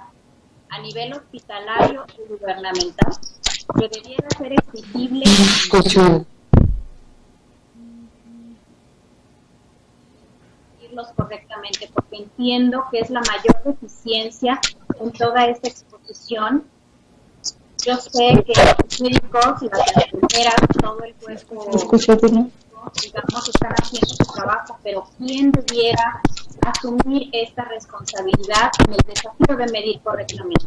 a nivel hospitalario y gubernamental que debiera ser exigible correctamente, porque entiendo que es la mayor deficiencia en toda esta exposición. Yo sé que los médicos, las enfermeras, todo el cuerpo, digamos, están haciendo su trabajo, pero ¿quién debiera asumir esta responsabilidad en el desafío de medir correctamente?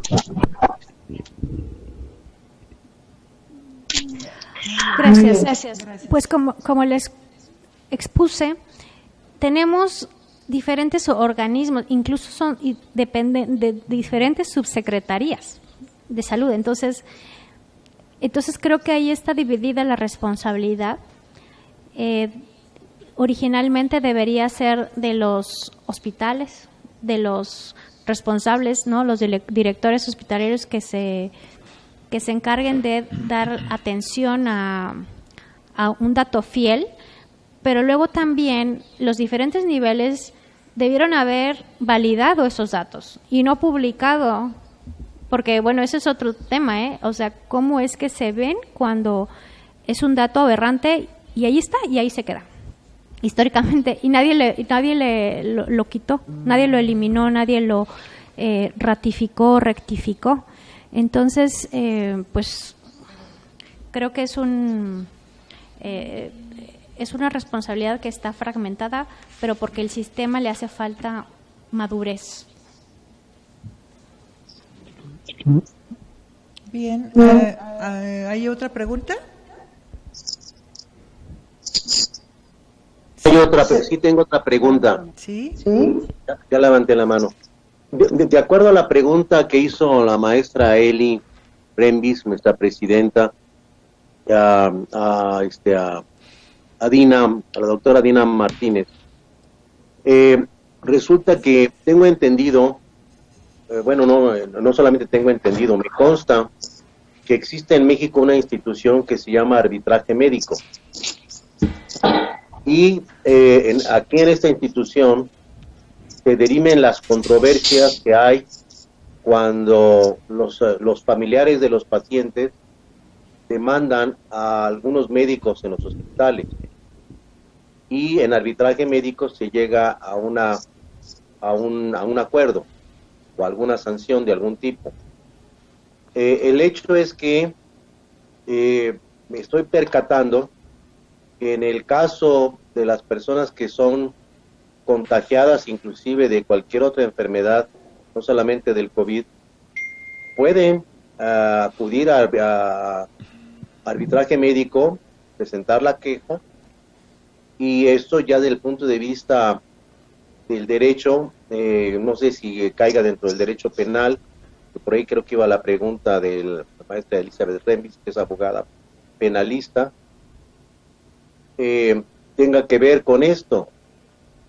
Gracias. Pues como les expuse, tenemos diferentes organismos, incluso dependen de diferentes subsecretarías de salud. Entonces creo que ahí está dividida la responsabilidad. Originalmente debería ser de los hospitales, de los responsables, ¿no? Los directores hospitalarios que se encarguen de dar atención a un dato fiel, pero luego también los diferentes niveles debieron haber validado esos datos y no publicado, porque bueno, ese es otro tema, ¿eh? O sea, cómo es que se ven cuando es un dato aberrante y ahí está y ahí se queda históricamente, y nadie lo quitó, nadie lo eliminó, nadie lo ratificó, rectificó. Entonces, pues creo que es es una responsabilidad que está fragmentada, pero porque el sistema le hace falta madurez. Bien, ¿hay otra pregunta? Sí, tengo otra pregunta. ¿Sí? Ya levanté la mano. De acuerdo a la pregunta que hizo la maestra Eli Brembis, nuestra presidenta, a la doctora Dina Martínez, resulta que tengo entendido, no solamente tengo entendido, me consta que existe en México una institución que se llama arbitraje médico. Y aquí en esta institución se dirimen las controversias que hay cuando los familiares de los pacientes demandan a algunos médicos en los hospitales. Y en arbitraje médico se llega a un acuerdo o alguna sanción de algún tipo. El hecho es que me estoy percatando que en el caso de las personas que son contagiadas inclusive de cualquier otra enfermedad, no solamente del COVID, pueden acudir a arbitraje médico, presentar la queja, y esto ya desde el punto de vista del derecho, no sé si caiga dentro del derecho penal, que por ahí creo que iba la pregunta de la maestra Elizabeth Brembis, que es abogada penalista, tenga que ver con esto,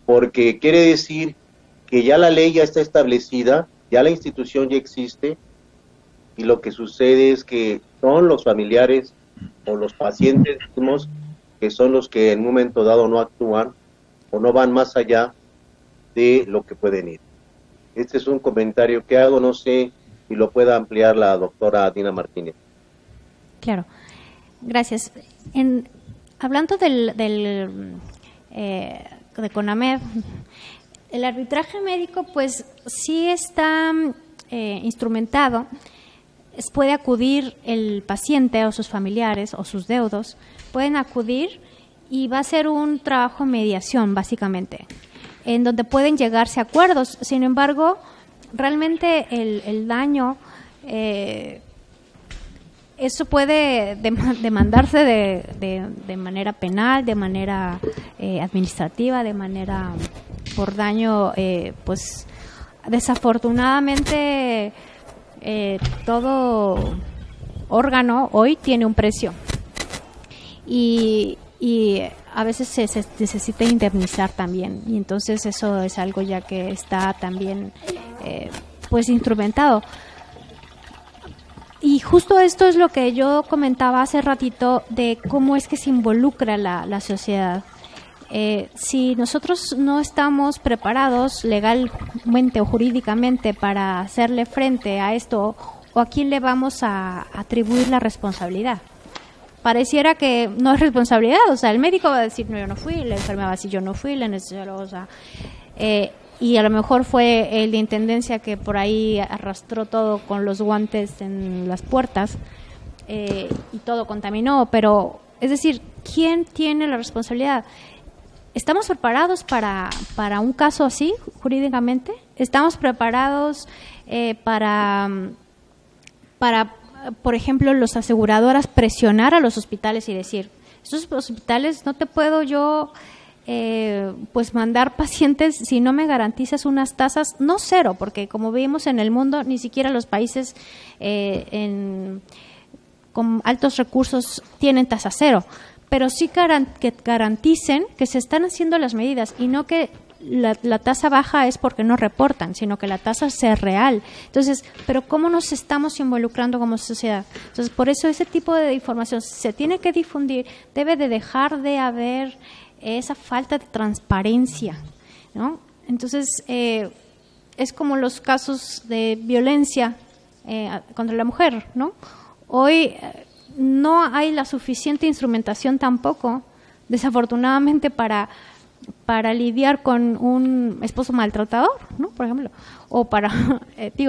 porque quiere decir que ya la ley ya está establecida, ya la institución ya existe, y lo que sucede es que son los familiares o los pacientes mismos que son los que en un momento dado no actúan o no van más allá de lo que pueden ir. Este es un comentario que hago, no sé si lo pueda ampliar la doctora Dina Martínez. Claro, gracias. Hablando de CONAMED, el arbitraje médico pues sí está instrumentado. Puede acudir el paciente o sus familiares o sus deudos, pueden acudir y va a ser un trabajo de mediación básicamente, en donde pueden llegarse a acuerdos. Sin embargo, realmente el daño, eso puede demandarse de manera penal, de manera administrativa, de manera por daño, pues desafortunadamente todo órgano hoy tiene un precio y a veces se necesita indemnizar también, y entonces eso es algo ya que está también pues instrumentado. Y justo esto es lo que yo comentaba hace ratito de cómo es que se involucra la sociedad. Si nosotros no estamos preparados legalmente o jurídicamente para hacerle frente a esto, ¿o a quién le vamos a atribuir la responsabilidad? Pareciera que no es responsabilidad, o sea, el médico va a decir, no, yo no fui, la enfermera va a decir, yo no fui, la anestesióloga, o sea, y a lo mejor fue el de intendencia que por ahí arrastró todo con los guantes en las puertas y todo contaminó, pero, es decir, ¿quién tiene la responsabilidad? ¿Estamos preparados para un caso así, jurídicamente? ¿Estamos preparados para, por ejemplo, las aseguradoras presionar a los hospitales y decir, estos hospitales no te puedo yo pues mandar pacientes si no me garantizas unas tasas, no cero, porque como vimos en el mundo, ni siquiera los países con altos recursos tienen tasa cero, pero sí que garanticen que se están haciendo las medidas y no que la tasa baja es porque no reportan, sino que la tasa sea real. Entonces, pero ¿cómo nos estamos involucrando como sociedad? Entonces, por eso ese tipo de información se tiene que difundir, debe de dejar de haber esa falta de transparencia, ¿no? Entonces, es como los casos de violencia contra la mujer, ¿no? Hoy no hay la suficiente instrumentación tampoco, desafortunadamente, para lidiar con un esposo maltratador, ¿no? Por ejemplo, o para,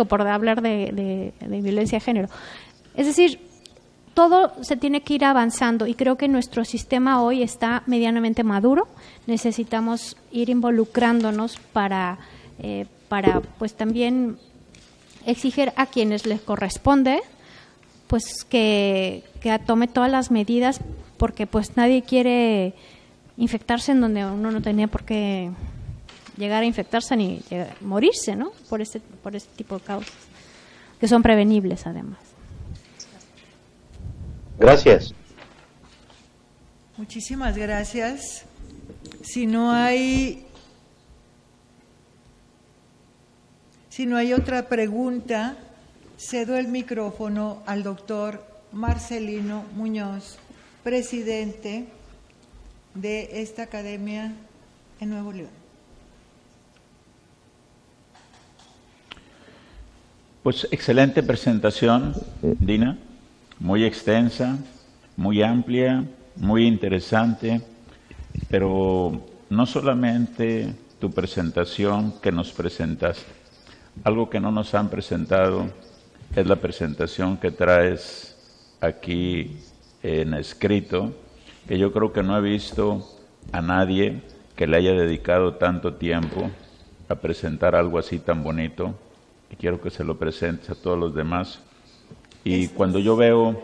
por hablar de violencia de género. Es decir, todo se tiene que ir avanzando y creo que nuestro sistema hoy está medianamente maduro. Necesitamos ir involucrándonos para pues también exigir a quienes les corresponde pues que tome todas las medidas, porque pues nadie quiere infectarse en donde uno no tenía por qué llegar a infectarse ni morirse, ¿no? Por este tipo de causas, que son prevenibles además. Gracias. Muchísimas gracias. Si no hay otra pregunta, cedo el micrófono al doctor Marcelino Muñoz, presidente de esta academia en Nuevo León. Pues excelente presentación, Dina, muy extensa, muy amplia, muy interesante, pero no solamente tu presentación que nos presentaste, algo que no nos han presentado es la presentación que traes aquí en escrito, que yo creo que no he visto a nadie que le haya dedicado tanto tiempo a presentar algo así tan bonito, y quiero que se lo presentes a todos los demás. Y cuando yo veo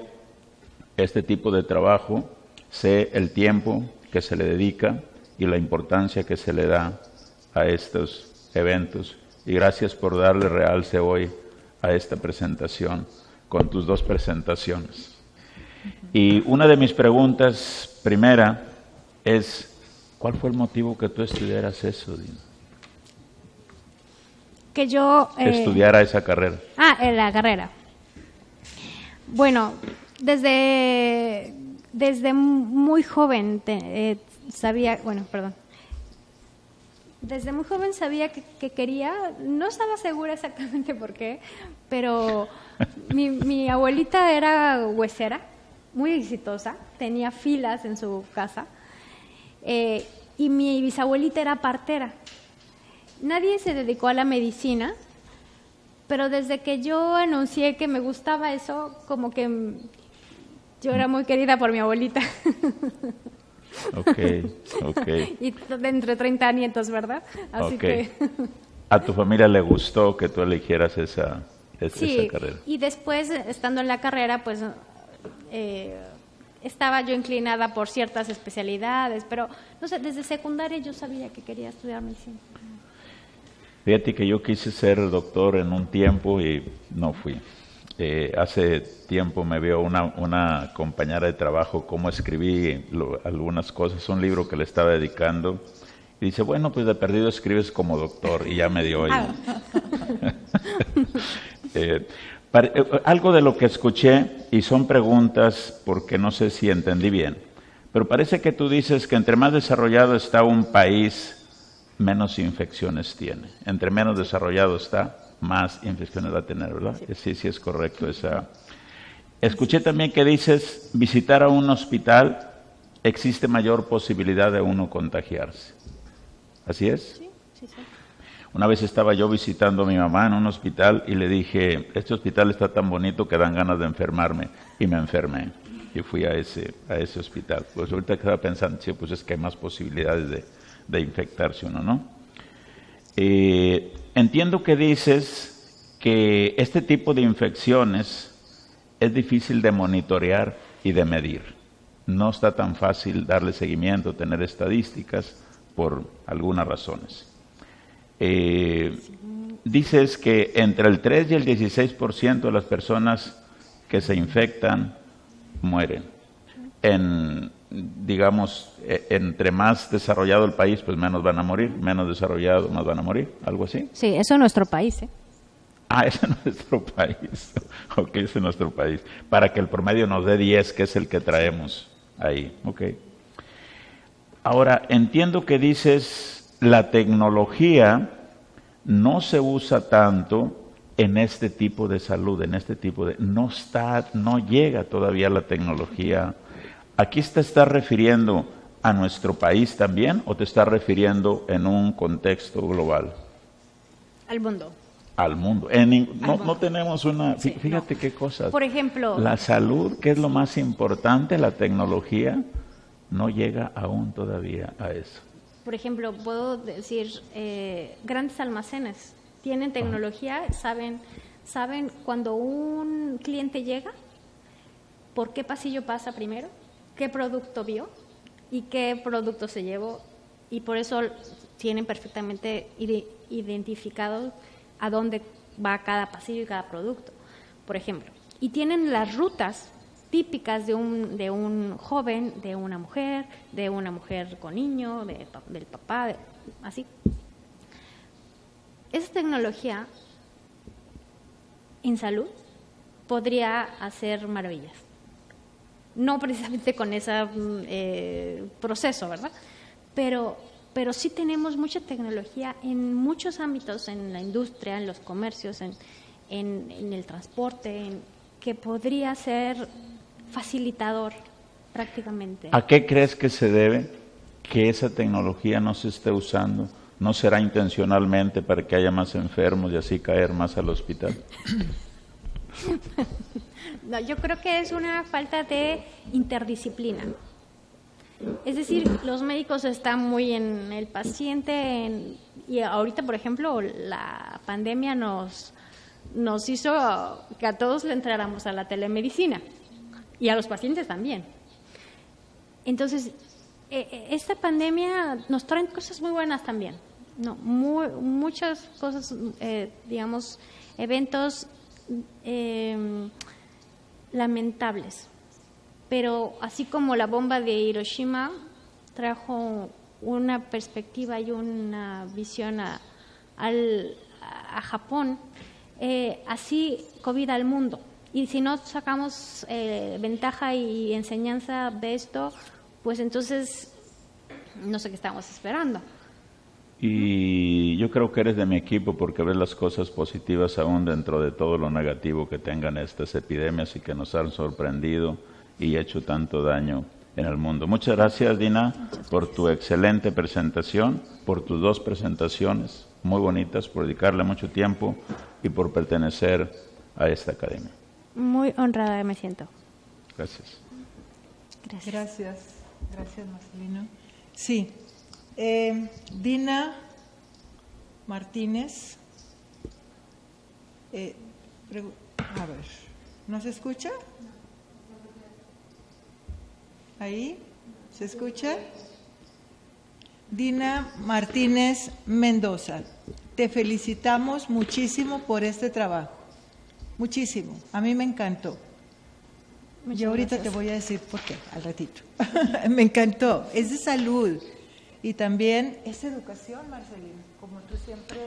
este tipo de trabajo, sé el tiempo que se le dedica y la importancia que se le da a estos eventos. Y gracias por darle realce hoy a esta presentación con tus dos presentaciones. Y una de mis preguntas primera es, ¿cuál fue el motivo que tú estudiaras eso, Dina? Que yo estudiara esa carrera. La carrera. Bueno, desde muy joven sabía, desde muy joven sabía que quería, no estaba segura exactamente por qué, pero mi abuelita era huesera, muy exitosa, tenía filas en su casa, y mi bisabuelita era partera. Nadie se dedicó a la medicina, pero desde que yo anuncié que me gustaba eso, como que yo era muy querida por mi abuelita. Ok. Y entre 30 nietos, ¿verdad? Así que... ¿A tu familia le gustó que tú eligieras esa carrera? Y después, estando en la carrera, pues estaba yo inclinada por ciertas especialidades, pero no sé, desde secundaria yo sabía que quería estudiar medicina. Fíjate que yo quise ser doctor en un tiempo y no fui. Hace tiempo me vio una compañera de trabajo cómo escribí algunas cosas, un libro que le estaba dedicando, y dice, bueno, pues de perdido escribes como doctor, y ya me dio ahí. Algo de lo que escuché, y son preguntas porque no sé si entendí bien, pero parece que tú dices que entre más desarrollado está un país, menos infecciones tiene. Entre menos desarrollado está, más infecciones va a tener, ¿verdad? Sí, es correcto esa. Escuché también que dices, visitar a un hospital, existe mayor posibilidad de uno contagiarse. ¿Así es? Sí. Una vez estaba yo visitando a mi mamá en un hospital y le dije, este hospital está tan bonito que dan ganas de enfermarme, y me enfermé. Y fui a ese hospital. Pues ahorita estaba pensando, sí, pues es que hay más posibilidades de infectarse uno, ¿no? Entiendo que dices que este tipo de infecciones es difícil de monitorear y de medir. No está tan fácil darle seguimiento, tener estadísticas por algunas razones. Dices que entre el 3 y el 16% de las personas que se infectan mueren. Digamos, entre más desarrollado el país, pues menos van a morir, menos desarrollado, más van a morir, algo así. Sí, eso es nuestro país, ¿eh? Ese es nuestro país. Ok, ese es nuestro país. Para que el promedio nos dé 10, que es el que traemos ahí. Ok. Ahora, entiendo que dices, la tecnología no se usa tanto en este tipo de salud, no llega todavía la tecnología. ¿Aquí te estás refiriendo a nuestro país también o te estás refiriendo en un contexto global? Al mundo. al mundo. No tenemos una... Sí, fíjate qué cosas. Por ejemplo... La salud, que es lo más importante, la tecnología, no llega aún todavía a eso. Por ejemplo, puedo decir, grandes almacenes tienen tecnología, saben cuando un cliente llega, por qué pasillo pasa primero, qué producto vio y qué producto se llevó, y por eso tienen perfectamente identificado a dónde va cada pasillo y cada producto, por ejemplo. Y tienen las rutas típicas de un joven, de una mujer con niño, del papá, así. Esa tecnología en salud podría hacer maravillas. No precisamente con ese proceso, ¿verdad? Pero sí tenemos mucha tecnología en muchos ámbitos, en la industria, en los comercios, en el transporte, que podría ser facilitador prácticamente. ¿A qué crees que se debe que esa tecnología no se esté usando? ¿No será intencionalmente para que haya más enfermos y así caer más al hospital? No, yo creo que es una falta de interdisciplina. Es decir, los médicos están muy en el paciente y ahorita, por ejemplo, la pandemia nos hizo que a todos le entráramos a la telemedicina y a los pacientes también. Entonces, esta pandemia nos trae cosas muy buenas también, ¿no? Muchas cosas, digamos, eventos lamentables. Pero así como la bomba de Hiroshima trajo una perspectiva y una visión a Japón, así COVID al mundo. Y si no sacamos ventaja y enseñanza de esto, pues entonces no sé qué estamos esperando. Y yo creo que eres de mi equipo porque ves las cosas positivas aún dentro de todo lo negativo que tengan estas epidemias y que nos han sorprendido y hecho tanto daño en el mundo. Muchas gracias, Dina, por tu excelente presentación, por tus 2 presentaciones muy bonitas, por dedicarle mucho tiempo y por pertenecer a esta academia. Muy honrada me siento. Gracias. Gracias, Marcelino. Sí, Dina Martínez, a ver, ¿no se escucha? ¿Ahí? ¿Se escucha? Dina Martínez Mendoza, te felicitamos muchísimo por este trabajo. Muchísimo. A mí me encantó. Yo ahorita te voy a decir por qué, al ratito. Me encantó. Es de salud. Y también es educación, Marcelino, como tú siempre...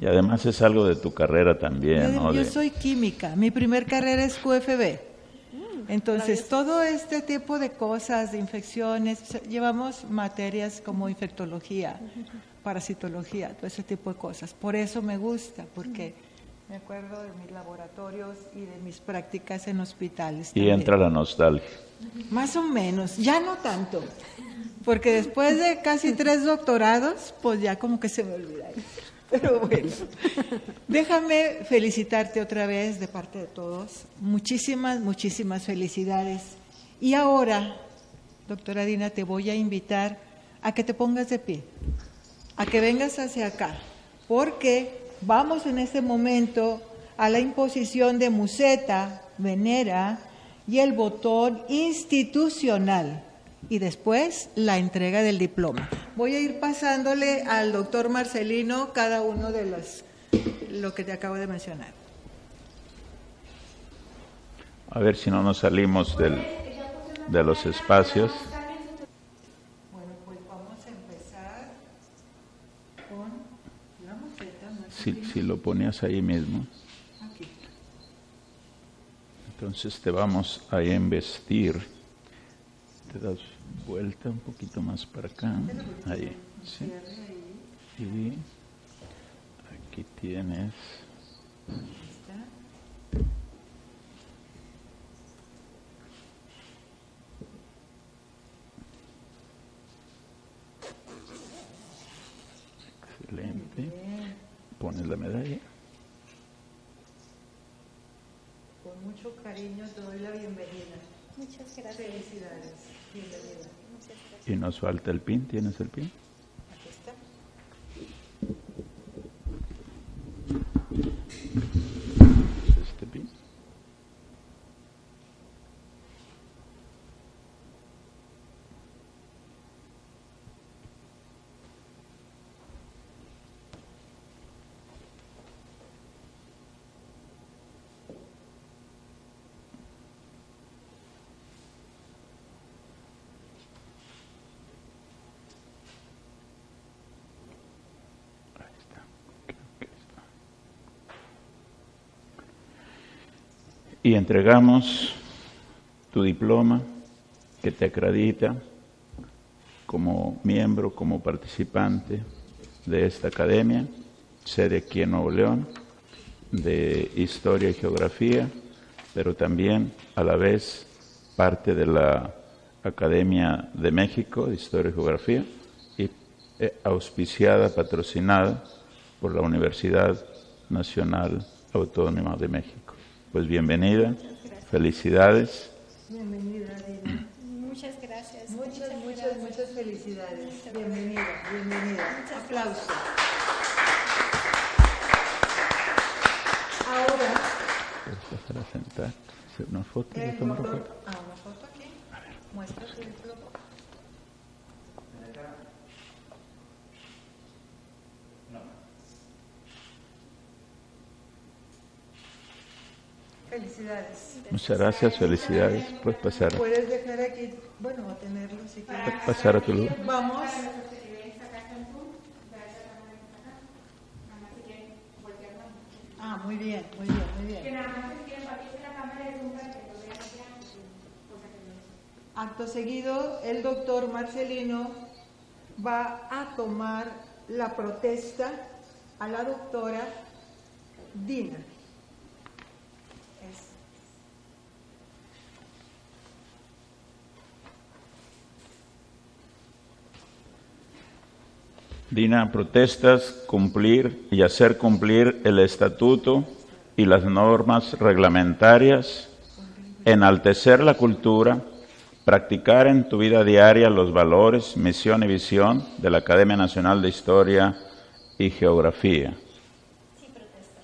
Y además es algo de tu carrera también, ¿no? Yo soy química. Mi primer carrera es QFB. Entonces, todo este tipo de cosas, de infecciones, llevamos materias como infectología, parasitología, todo ese tipo de cosas. Por eso me gusta, porque me acuerdo de mis laboratorios y de mis prácticas en hospitales. Y entra la nostalgia. Más o menos, ya no tanto, porque después de casi 3 doctorados, pues ya como que se me olvida. Pero bueno, déjame felicitarte otra vez de parte de todos. Muchísimas, muchísimas felicidades. Y ahora, doctora Dina, te voy a invitar a que te pongas de pie, a que vengas hacia acá, porque vamos en este momento a la imposición de museta, venera y el botón institucional. Y después la entrega del diploma. Voy a ir pasándole al doctor Marcelino cada uno de lo que te acabo de mencionar. A ver si no nos salimos de los espacios. Bueno, pues vamos a empezar con la museta. Si lo ponías ahí mismo. Aquí. Entonces te vamos a investir. Te das vuelta un poquito más para acá, ahí, ¿sí? Y aquí tienes. Excelente. Pones la medalla. mucho cariño te doy la bienvenida. Muchas gracias. Felicidades. Bienvenida. Muchas gracias. Y nos falta el PIN. ¿Tienes el PIN? Aquí está. Este PIN. Y entregamos tu diploma que te acredita como miembro, como participante de esta academia, sede aquí en Nuevo León, de Historia y Geografía, pero también a la vez parte de la Academia de México de Historia y Geografía y auspiciada, patrocinada por la Universidad Nacional Autónoma de México. Pues bienvenida, felicidades. Bienvenida, Dina. Muchas gracias. Muchas felicidades. Bienvenida. Muchas aplausos. Ahora. ¿Puedes pasar a sentar? ¿Hacer una foto? Una foto aquí. A ver. Muéstrate el diploma. Felicidades. Muchas gracias, felicidades. Puedes pasar. Puedes dejar aquí, bueno, o tenerlo si quieres. Puedes pasar a tu lugar. Vamos. Ah, muy bien. Acto seguido, el doctor Marcelino va a tomar la protesta a la doctora Dina. Dina, protestas cumplir y hacer cumplir el estatuto y las normas reglamentarias, enaltecer la cultura, practicar en tu vida diaria los valores, misión y visión de la Academia Nacional de Historia y Geografía. Sí, protesto.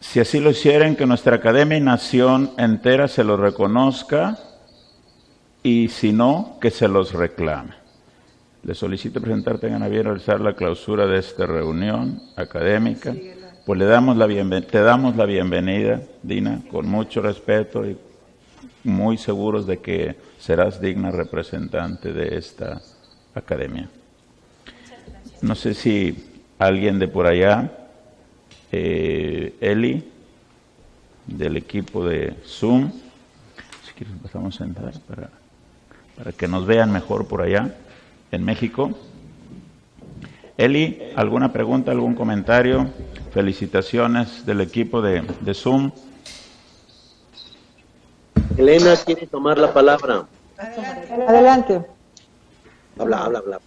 Si así lo hicieren, que nuestra Academia y Nación entera se los reconozca y si no, que se los reclame. Les solicito presentar, tengan a bien realizar la clausura de esta reunión académica. Pues te damos la bienvenida, Dina, con mucho respeto y muy seguros de que serás digna representante de esta academia. No sé si alguien de por allá, Eli, del equipo de Zoom, si quieres pasamos a sentar para que nos vean mejor por allá en México. Eli, ¿alguna pregunta, algún comentario? Felicitaciones del equipo de Zoom. Elena quiere tomar la palabra. Adelante. Habla.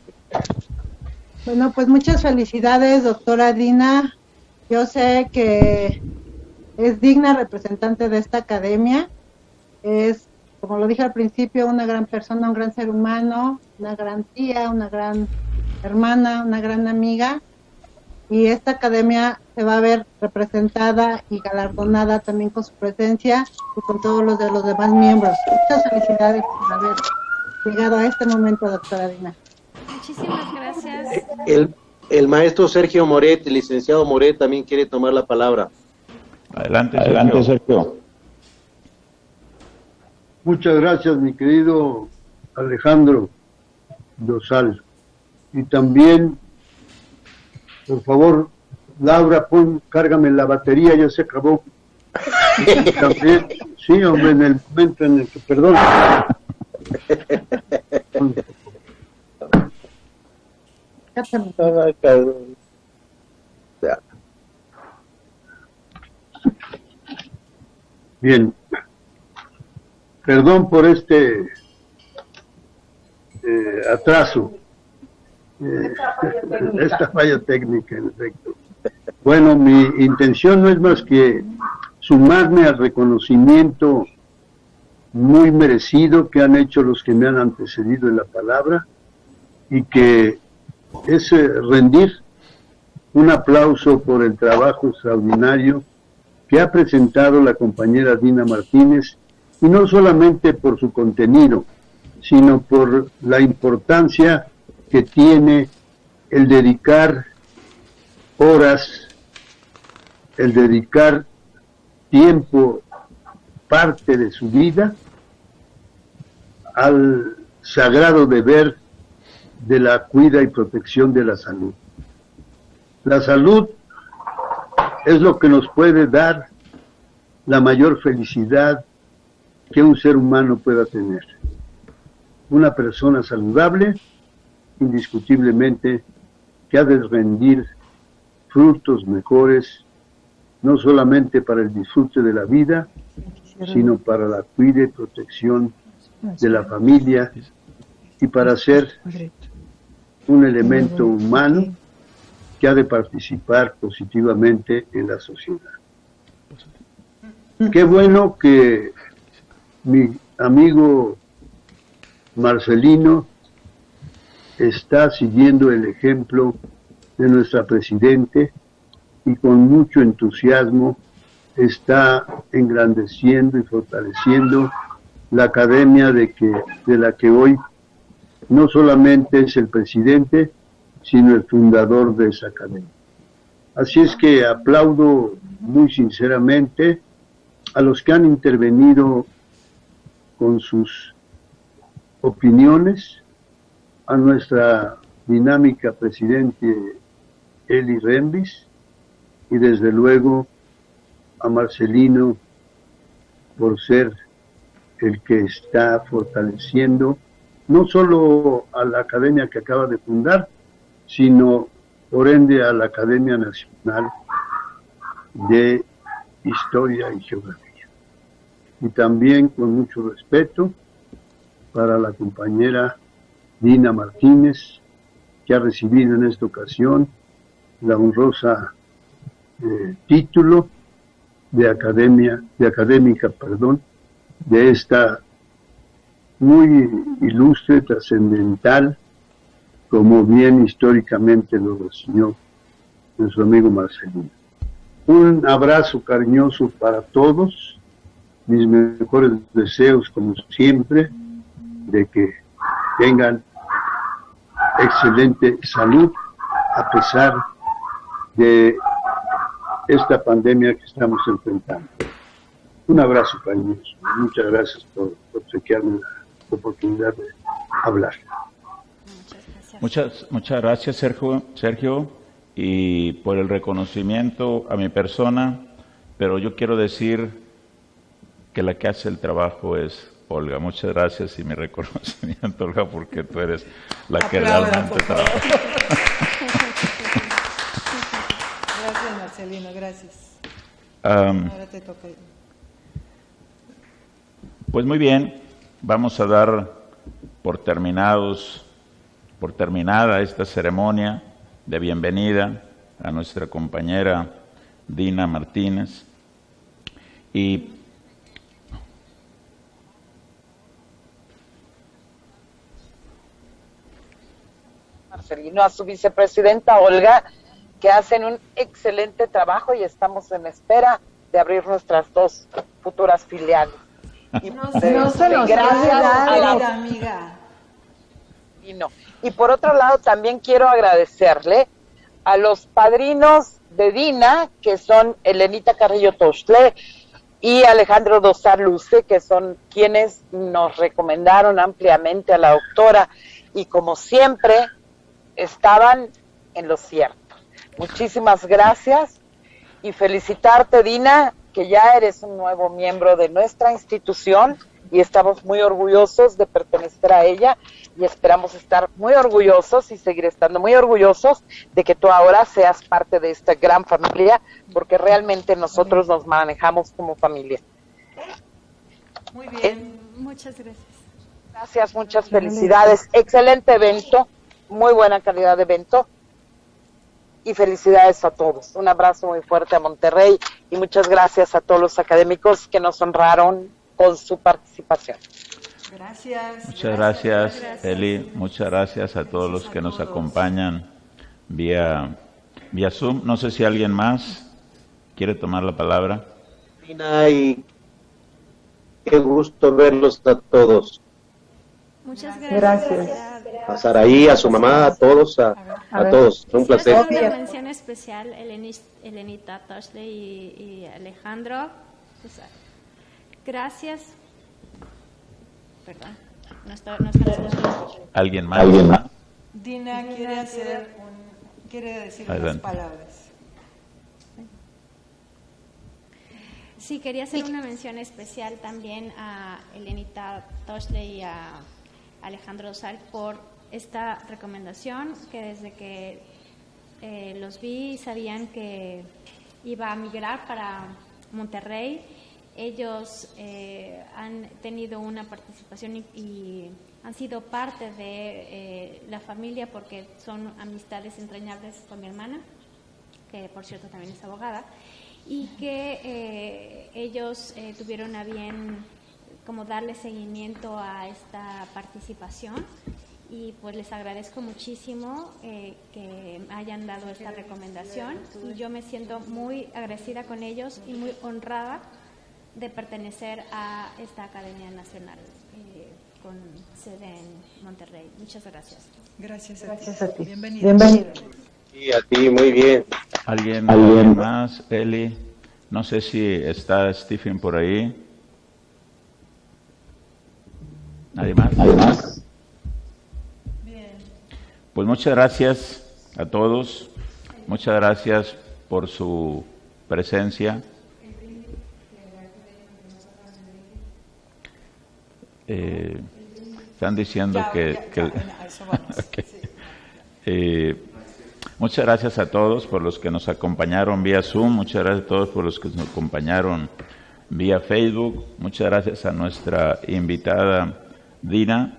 Bueno, pues muchas felicidades, doctora Dina. Yo sé que es digna representante de esta academia. Es, como lo dije al principio, una gran persona, un gran ser humano, una gran tía, una gran hermana, una gran amiga. Y esta academia se va a ver representada y galardonada también con su presencia y con todos los de los demás miembros. Muchas felicidades por haber llegado a este momento, doctora Dina. Muchísimas gracias. El maestro Sergio Moret, el licenciado Moret, también quiere tomar la palabra. Adelante, Sergio. Muchas gracias, mi querido Alejandro Dosal. Y también, por favor, Laura, cárgame la batería, ya se acabó. También, sí, hombre, en el momento en el que, perdón. Bien, perdón por este atraso, esta falla técnica, en efecto. Bueno, mi intención no es más que sumarme al reconocimiento muy merecido que han hecho los que me han antecedido en la palabra, y que es rendir un aplauso por el trabajo extraordinario que ha presentado la compañera Dina Martínez, y no solamente por su contenido, sino por la importancia que tiene el dedicar horas, el dedicar tiempo, parte de su vida, al sagrado deber de la cuida y protección de la salud. La salud es lo que nos puede dar la mayor felicidad que un ser humano pueda tener. Una persona saludable, indiscutiblemente, que ha de rendir frutos mejores, no solamente para el disfrute de la vida, sino para la cuida y protección de la familia, y para ser un elemento humano que ha de participar positivamente en la sociedad. Qué bueno que mi amigo Marcelino está siguiendo el ejemplo de nuestra Presidente y con mucho entusiasmo está engrandeciendo y fortaleciendo la academia de la que hoy no solamente es el presidente, sino el fundador de esa academia. Así es que aplaudo muy sinceramente a los que han intervenido con sus opiniones, a nuestra dinámica presidente Eli Rembis, y desde luego a Marcelino por ser el que está fortaleciendo no solo a la academia que acaba de fundar, sino por ende a la Academia Nacional de Historia y Geografía. Y también con mucho respeto para la compañera Dina Martínez, que ha recibido en esta ocasión la honrosa título de académica de esta muy ilustre, trascendental, como bien históricamente lo reseñó nuestro amigo Marcelino. Un abrazo cariñoso para todos, mis mejores deseos como siempre, de que tengan excelente salud a pesar de esta pandemia que estamos enfrentando. Un abrazo cariñoso, muchas gracias por obsequiarme la oportunidad de hablar. Muchas gracias, Sergio, y por el reconocimiento a mi persona, pero yo quiero decir que la que hace el trabajo es Olga. Muchas gracias y mi reconocimiento, Olga, porque tú eres la que realmente trabaja. Gracias, Marcelino, gracias. Ahora te toca. Pues muy bien, vamos a dar por terminada esta ceremonia de bienvenida a nuestra compañera Dina Martínez. Y Marcelino, a su vicepresidenta Olga, que hacen un excelente trabajo y estamos en espera de abrir nuestras 2 futuras filiales. Y no se nos gracias a la amiga. Y por otro lado, también quiero agradecerle a los padrinos de Dina, que son Elenita Carrillo Tostle y Alejandro Dosal Luce, que son quienes nos recomendaron ampliamente a la doctora, y como siempre, estaban en lo cierto. Muchísimas gracias y felicitarte, Dina, que ya eres un nuevo miembro de nuestra institución y estamos muy orgullosos de pertenecer a ella y esperamos estar muy orgullosos y seguir estando muy orgullosos de que tú ahora seas parte de esta gran familia, porque realmente nosotros nos manejamos como familia. Muy bien, muchas gracias. Gracias, muchas felicidades. Excelente evento, muy buena calidad de evento y felicidades a todos. Un abrazo muy fuerte a Monterrey y muchas gracias a todos los académicos que nos honraron con su participación. Gracias. Muchas gracias, Eli. Muchas gracias a todos los que nos acompañan vía Zoom. No sé si alguien más quiere tomar la palabra. Y qué gusto verlos a todos. Muchas gracias. A Saraí, a su mamá, a todos, a todos. Un placer. Una mención especial, Elenita Toshley y Alejandro. Pues, gracias. Perdón. ¿Alguien más? Dina quiere decir unas palabras. Sí, quería hacer una mención especial también a Elenita Toshley y a Alejandro Dosal por esta recomendación, que desde que los vi sabían que iba a migrar para Monterrey. Ellos han tenido una participación y han sido parte de la familia porque son amistades entrañables con mi hermana, que por cierto también es abogada, y que ellos tuvieron a bien como darle seguimiento a esta participación, y pues les agradezco muchísimo que hayan dado esta recomendación, y yo me siento muy agradecida con ellos y muy honrada de pertenecer a esta Academia Nacional con sede en Monterrey. Muchas gracias. Gracias a ti. Bienvenido. Y a ti, muy bien. ¿Alguien más? Eli. No sé si está Stephen por ahí. ¿Nadie más? Bien. Pues muchas gracias a todos. Muchas gracias por su presencia. Están diciendo muchas gracias a todos por los que nos acompañaron vía Zoom, muchas gracias a todos por los que nos acompañaron vía Facebook, muchas gracias a nuestra invitada Dina,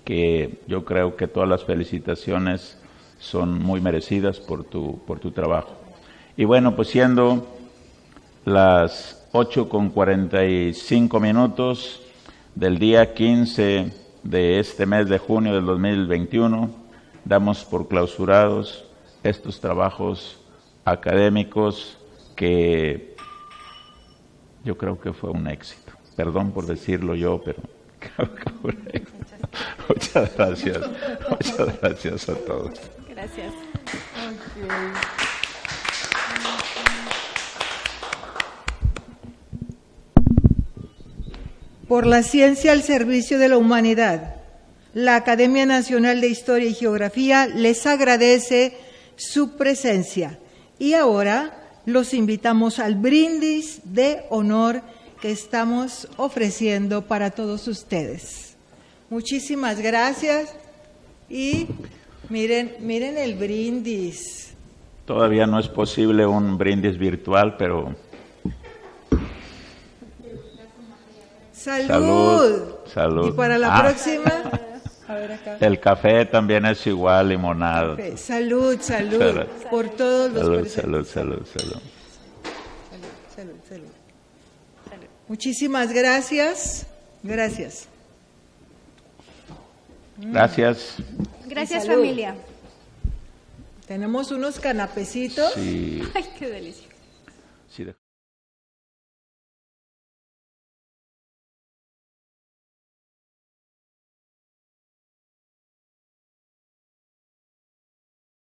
que yo creo que todas las felicitaciones son muy merecidas por tu trabajo. Y bueno, pues siendo las 8:45 del día 15 de este mes de junio del 2021, damos por clausurados estos trabajos académicos que yo creo que fue un éxito. Perdón por decirlo yo, pero creo que fue un éxito. Muchas gracias a todos. Gracias. Por la ciencia al servicio de la humanidad, la Academia Nacional de Historia y Geografía les agradece su presencia. Y ahora los invitamos al brindis de honor que estamos ofreciendo para todos ustedes. Muchísimas gracias y miren el brindis. Todavía no es posible un brindis virtual, pero... ¡Salud! Y para la próxima, a ver acá. El café también es igual, limonada. Salud. Por todos los presentes. Salud. Muchísimas gracias. Gracias, familia. Tenemos unos canapecitos. Sí. Ay, qué delicia. Sí,